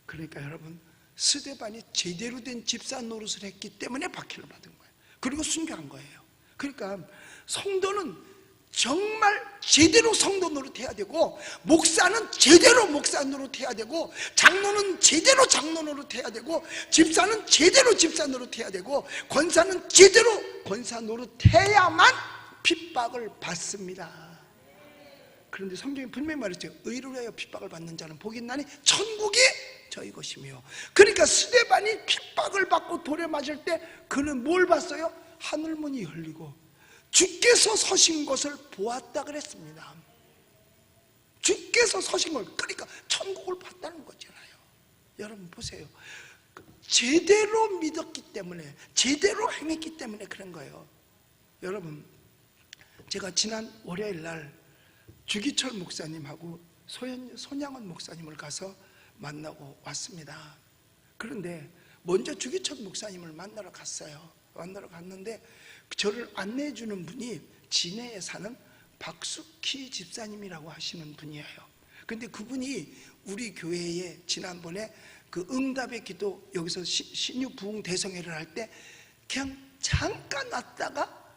그러니까 여러분, 스데반이 제대로 된 집사 노릇을 했기 때문에 박해를 받은 거예요. 그리고 순교한 거예요. 그러니까 성도는 정말 제대로 성도 노릇해야 되고, 목사는 제대로 목사 노릇해야 되고, 장로는 제대로 장로 노릇해야 되고, 집사는 제대로 집사 노릇해야 되고, 권사는 제대로 권사 노릇해야만 핍박을 받습니다. 그런데 성경이 분명히 말했죠. 의를 위하여 핍박을 받는 자는 복이 있나니 천국이 저희 것이며. 그러니까 스데반이 핍박을 받고 돌에 맞을 때 그는 뭘 봤어요? 하늘문이 열리고 주께서 서신 것을 보았다 그랬습니다. 주께서 서신 걸, 그러니까 천국을 봤다는 거잖아요. 여러분 보세요. 제대로 믿었기 때문에, 제대로 행했기 때문에 그런 거예요. 여러분, 제가 지난 월요일 날 주기철 목사님하고 손양원 목사님을 가서 만나고 왔습니다. 그런데 먼저 주기철 목사님을 만나러 갔어요. 만나러 갔는데 저를 안내해 주는 분이 진해에 사는 박숙희 집사님이라고 하시는 분이에요. 근데 그분이 우리 교회에 지난번에 그 응답의 기도, 여기서 신유 부흥 대성회를 할 때 그냥 잠깐 왔다가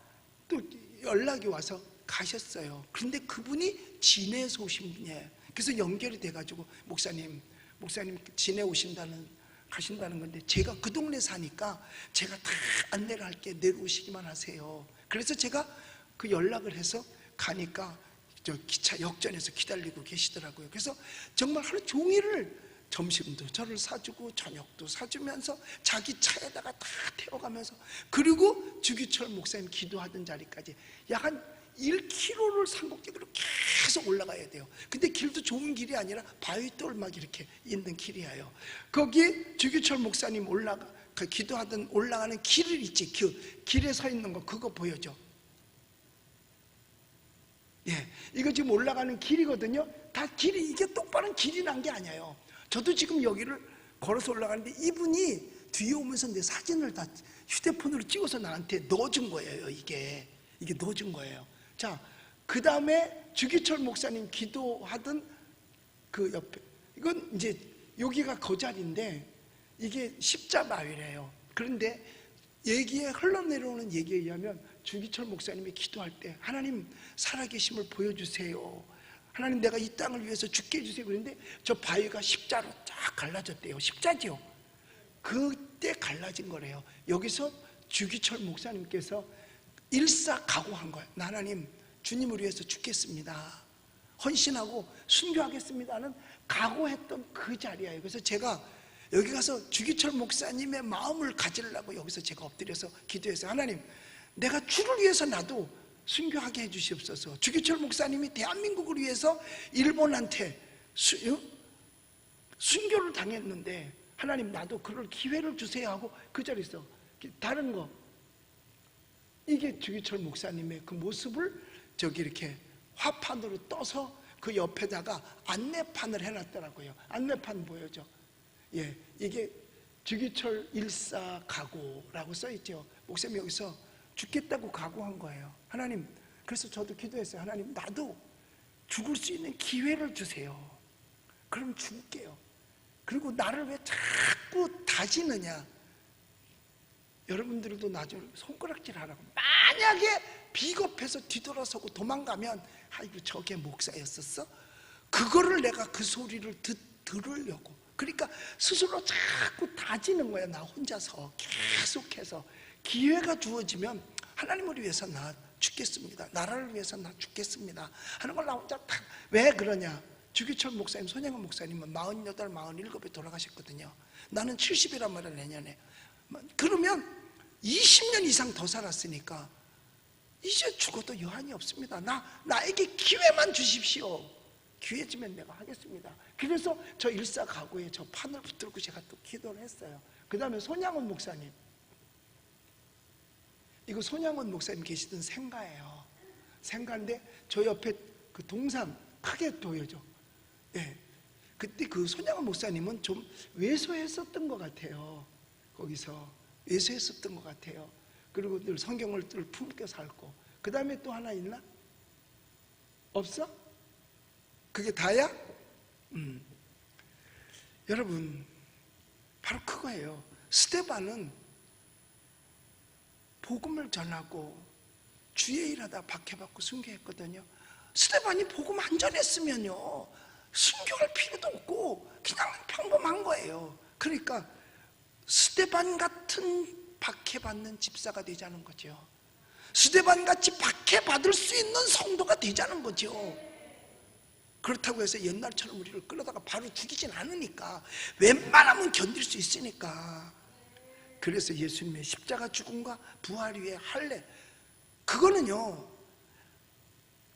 또 연락이 와서 가셨어요. 그런데 그분이 진해에서 오신 분이에요. 그래서 연결이 돼가지고 목사님 진해 가신다는 건데, 제가 그 동네 사니까 제가 다 안내를 할게, 내려오시기만 하세요. 그래서 제가 그 연락을 해서 가니까 저 기차 역전에서 기다리고 계시더라고요. 그래서 정말 하루 종일을 점심도 저를 사주고 저녁도 사주면서 자기 차에다가 다 태워가면서, 그리고 주기철 목사님 기도하던 자리까지 약 한 1km를 산꼭대기로 계속 올라가야 돼요. 근데 길도 좋은 길이 아니라 바위돌 막 이렇게 있는 길이에요. 거기 주기철 목사님 그 기도하던 올라가는 길을 있지, 그 길에 서 있는 거 그거 보여줘. 예, 이거 지금 올라가는 길이거든요. 다 길이, 이게 똑바른 길이 난 게 아니에요. 저도 지금 여기를 걸어서 올라가는데 이분이 뒤에 오면서 내 사진을 다 휴대폰으로 찍어서 나한테 넣어준 거예요. 이게 넣어준 거예요. 자, 그 다음에 주기철 목사님 기도하던 그 옆에, 이건 이제 여기가 그 자리인데 이게 십자마위래요. 그런데 얘기에 흘러내려오는 얘기에 의하면 주기철 목사님이 기도할 때 하나님 살아계심을 보여주세요, 하나님 내가 이 땅을 위해서 죽게 해주세요 그랬는데 저 바위가 십자로 쫙 갈라졌대요. 십자지요. 그때 갈라진 거래요. 여기서 주기철 목사님께서 일사각오한 거예요. 하나님 주님을 위해서 죽겠습니다, 헌신하고 순교하겠습니다는 각오했던 그 자리예요. 그래서 제가 여기 가서 주기철 목사님의 마음을 가지려고 여기서 제가 엎드려서 기도했어요. 하나님 내가 주를 위해서 나도 순교하게 해주시옵소서. 주기철 목사님이 대한민국을 위해서 일본한테 순교를 당했는데 하나님 나도 그럴 기회를 주세요 하고 그 자리에서 다른 거, 이게 주기철 목사님의 그 모습을 저기 이렇게 화판으로 떠서 그 옆에다가 안내판을 해놨더라고요. 안내판 보여줘. 예, 이게 주기철 일사 각오라고 써있죠. 목사님이 여기서 죽겠다고 각오한 거예요. 하나님, 그래서 저도 기도했어요. 하나님 나도 죽을 수 있는 기회를 주세요. 그럼 죽을게요. 그리고 나를 왜 자꾸 다지느냐. 여러분들도 나중에 손가락질 하라고. 만약에 비겁해서 뒤돌아서고 도망가면 아이고 저게 목사였었어? 그거를 내가 그 소리를 들으려고. 그러니까 스스로 자꾸 다지는 거야. 나 혼자서 계속해서. 기회가 주어지면 하나님을 위해서 나 죽겠습니다, 나라를 위해서 나 죽겠습니다 하는 걸 나 혼자 다. 왜 그러냐. 주기철 목사님, 손양원 목사님은 48, 47에 돌아가셨거든요. 나는 70이란 말이야 내년에. 그러면 20년 이상 더 살았으니까 이제 죽어도 여한이 없습니다. 나에게 기회만 주십시오. 기회 주면 내가 하겠습니다. 그래서 저 일사각오에 저 판을 붙들고 제가 또 기도를 했어요. 그 다음에 손양원 목사님, 이거 손양원 목사님 계시던 생가예요. 생가인데 저 옆에 그 동상 크게 보여줘. 예. 그때 그 손양원 목사님은 좀 왜소했었던 것 같아요. 거기서 왜소했었던 것 같아요. 그리고 늘 성경을 늘 품겨 살고. 그 다음에 또 하나 있나? 없어? 그게 다야? 여러분 바로 그거예요. 스데반은 복음을 전하고 주의 일하다 박해받고 순교했거든요. 스데반이 복음 안 전했으면요 순교할 필요도 없고 그냥 평범한 거예요. 그러니까 스데반 같은 박해받는 집사가 되자는 거죠. 스데반 같이 박해받을 수 있는 성도가 되자는 거죠. 그렇다고 해서 옛날처럼 우리를 끌어다가 바로 죽이진 않으니까, 웬만하면 견딜 수 있으니까. 그래서 예수님의 십자가 죽음과 부활 위에 할례, 그거는요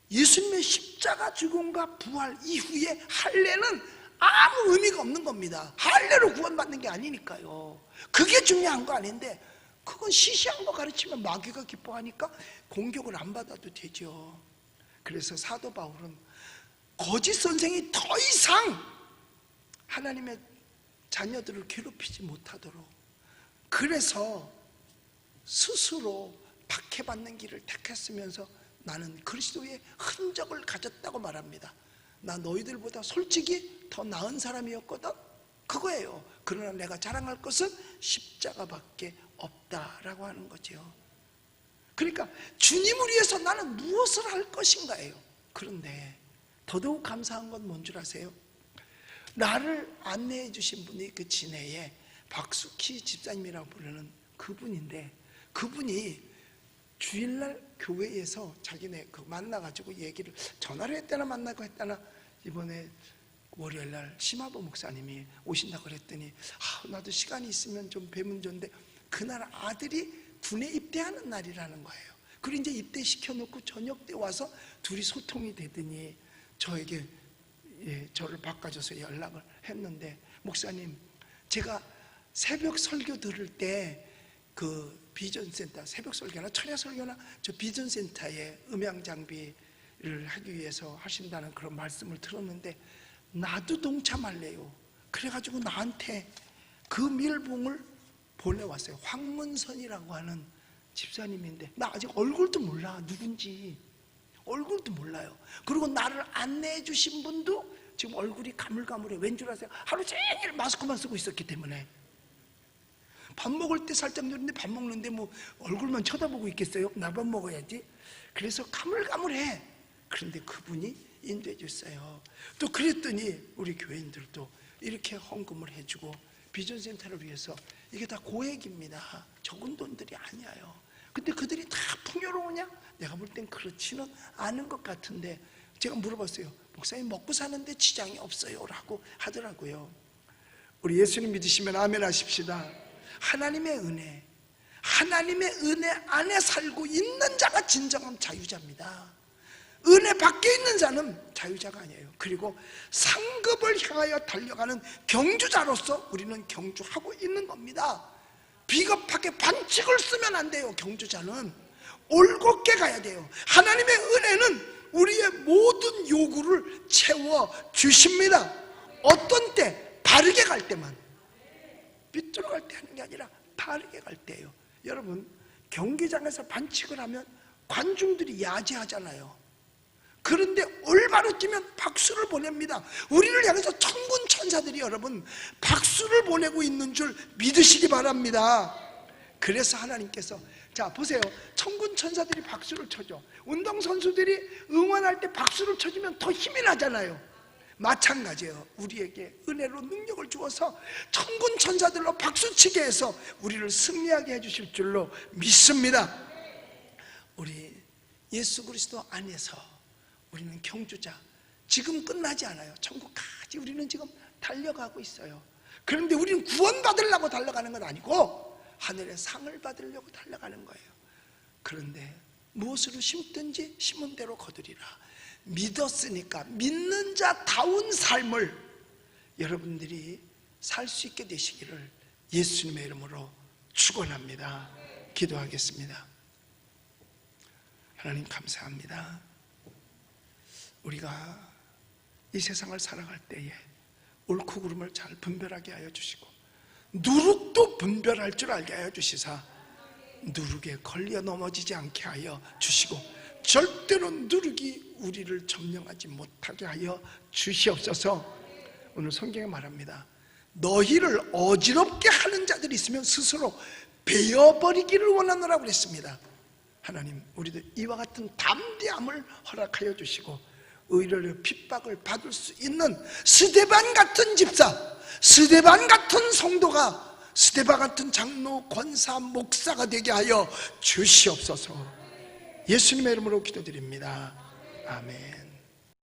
예수님의 십자가 죽음과 부활 이후에 할례는 아무 의미가 없는 겁니다. 할례로 구원받는 게 아니니까요. 그게 중요한 거 아닌데 그건 시시한 거 가르치면 마귀가 기뻐하니까 공격을 안 받아도 되죠. 그래서 사도 바울은 거짓 선생이 더 이상 하나님의 자녀들을 괴롭히지 못하도록, 그래서 스스로 박해받는 길을 택했으면서 나는 그리스도의 흔적을 가졌다고 말합니다. 나 너희들보다 솔직히 더 나은 사람이었거든, 그거예요. 그러나 내가 자랑할 것은 십자가밖에 없다라고 하는 거죠. 그러니까 주님을 위해서 나는 무엇을 할 것인가예요. 그런데 더더욱 감사한 건 뭔 줄 아세요? 나를 안내해 주신 분이 그 진해에 박수키 집사님이라고 부르는 그분인데, 그분이 주일날 교회에서 자기네 만나가지고 얘기를 전화로 했다나 만나고 했다나 이번에 월요일날 심화보 목사님이 오신다고 그랬더니 나도 시간이 있으면 좀 뵈면 좋은데 그날 아들이 군에 입대하는 날이라는 거예요. 그리고 이제 입대시켜놓고 저녁 때 와서 둘이 소통이 되더니 저에게 저를 바꿔줘서 연락을 했는데, 목사님, 제가 새벽 설교 들을 때 그 비전센터, 새벽 설교나 철야 설교나 저 비전센터에 음향 장비를 하기 위해서 하신다는 그런 말씀을 들었는데 나도 동참할래요. 그래가지고 나한테 그 밀봉을 보내왔어요. 황문선이라고 하는 집사님인데 나 아직 얼굴도 몰라, 누군지 얼굴도 몰라요. 그리고 나를 안내해 주신 분도 지금 얼굴이 가물가물해. 왠 줄 아세요? 하루 종일 마스크만 쓰고 있었기 때문에. 밥 먹을 때 살짝 누는데 밥 먹는데 뭐 얼굴만 쳐다보고 있겠어요? 나 밥 먹어야지. 그래서 가물가물해. 그런데 그분이 인도해 줬어요. 또 그랬더니 우리 교인들도 이렇게 헌금을 해주고, 비전센터를 위해서 이게 다 고액입니다. 적은 돈들이 아니에요. 근데 그들이 다 풍요로우냐? 내가 볼 땐 그렇지는 않은 것 같은데, 제가 물어봤어요. 목사님, 먹고 사는데 지장이 없어요? 라고 하더라고요. 우리 예수님 믿으시면 아멘 하십시다. 하나님의 은혜 안에 살고 있는 자가 진정한 자유자입니다. 은혜 밖에 있는 자는 자유자가 아니에요. 그리고 상급을 향하여 달려가는 경주자로서 우리는 경주하고 있는 겁니다. 비겁하게 반칙을 쓰면 안 돼요. 경주자는 올곧게 가야 돼요. 하나님의 은혜는 우리의 모든 요구를 채워주십니다. 어떤 때? 바르게 갈 때만. 삐뚤어갈 때 하는 게 아니라 바르게 갈 때예요. 여러분, 경기장에서 반칙을 하면 관중들이 야제하잖아요. 그런데 올바로 뛰면 박수를 보냅니다. 우리를 향해서 천군 천사들이 여러분 박수를 보내고 있는 줄 믿으시기 바랍니다. 그래서 하나님께서, 자 보세요, 천군 천사들이 박수를 쳐줘. 운동선수들이 응원할 때 박수를 쳐주면 더 힘이 나잖아요. 마찬가지예요. 우리에게 은혜로 능력을 주어서 천군 천사들로 박수치게 해서 우리를 승리하게 해주실 줄로 믿습니다. 우리 예수 그리스도 안에서 우리는 경주자, 지금 끝나지 않아요. 천국까지 우리는 지금 달려가고 있어요. 그런데 우리는 구원받으려고 달려가는 건 아니고 하늘의 상을 받으려고 달려가는 거예요. 그런데 무엇으로 심든지 심은 대로 거두리라. 믿었으니까 믿는 자다운 삶을 여러분들이 살 수 있게 되시기를 예수님의 이름으로 축원합니다. 기도하겠습니다. 하나님 감사합니다. 우리가 이 세상을 살아갈 때에 옳고 그름을 잘 분별하게 하여 주시고, 누룩도 분별할 줄 알게 하여 주시사 누룩에 걸려 넘어지지 않게 하여 주시고, 절대로 누룩이 우리를 점령하지 못하게 하여 주시옵소서. 오늘 성경에 말합니다. 너희를 어지럽게 하는 자들이 있으면 스스로 베어버리기를 원하노라고 그랬습니다. 하나님, 우리도 이와 같은 담대함을 허락하여 주시고 의를 핍박을 받을 수 있는 스데반 같은 집사, 스데반 같은 성도가, 스데반 같은 장로, 권사, 목사가 되게 하여 주시옵소서. 예수님의 이름으로 기도드립니다. 아멘.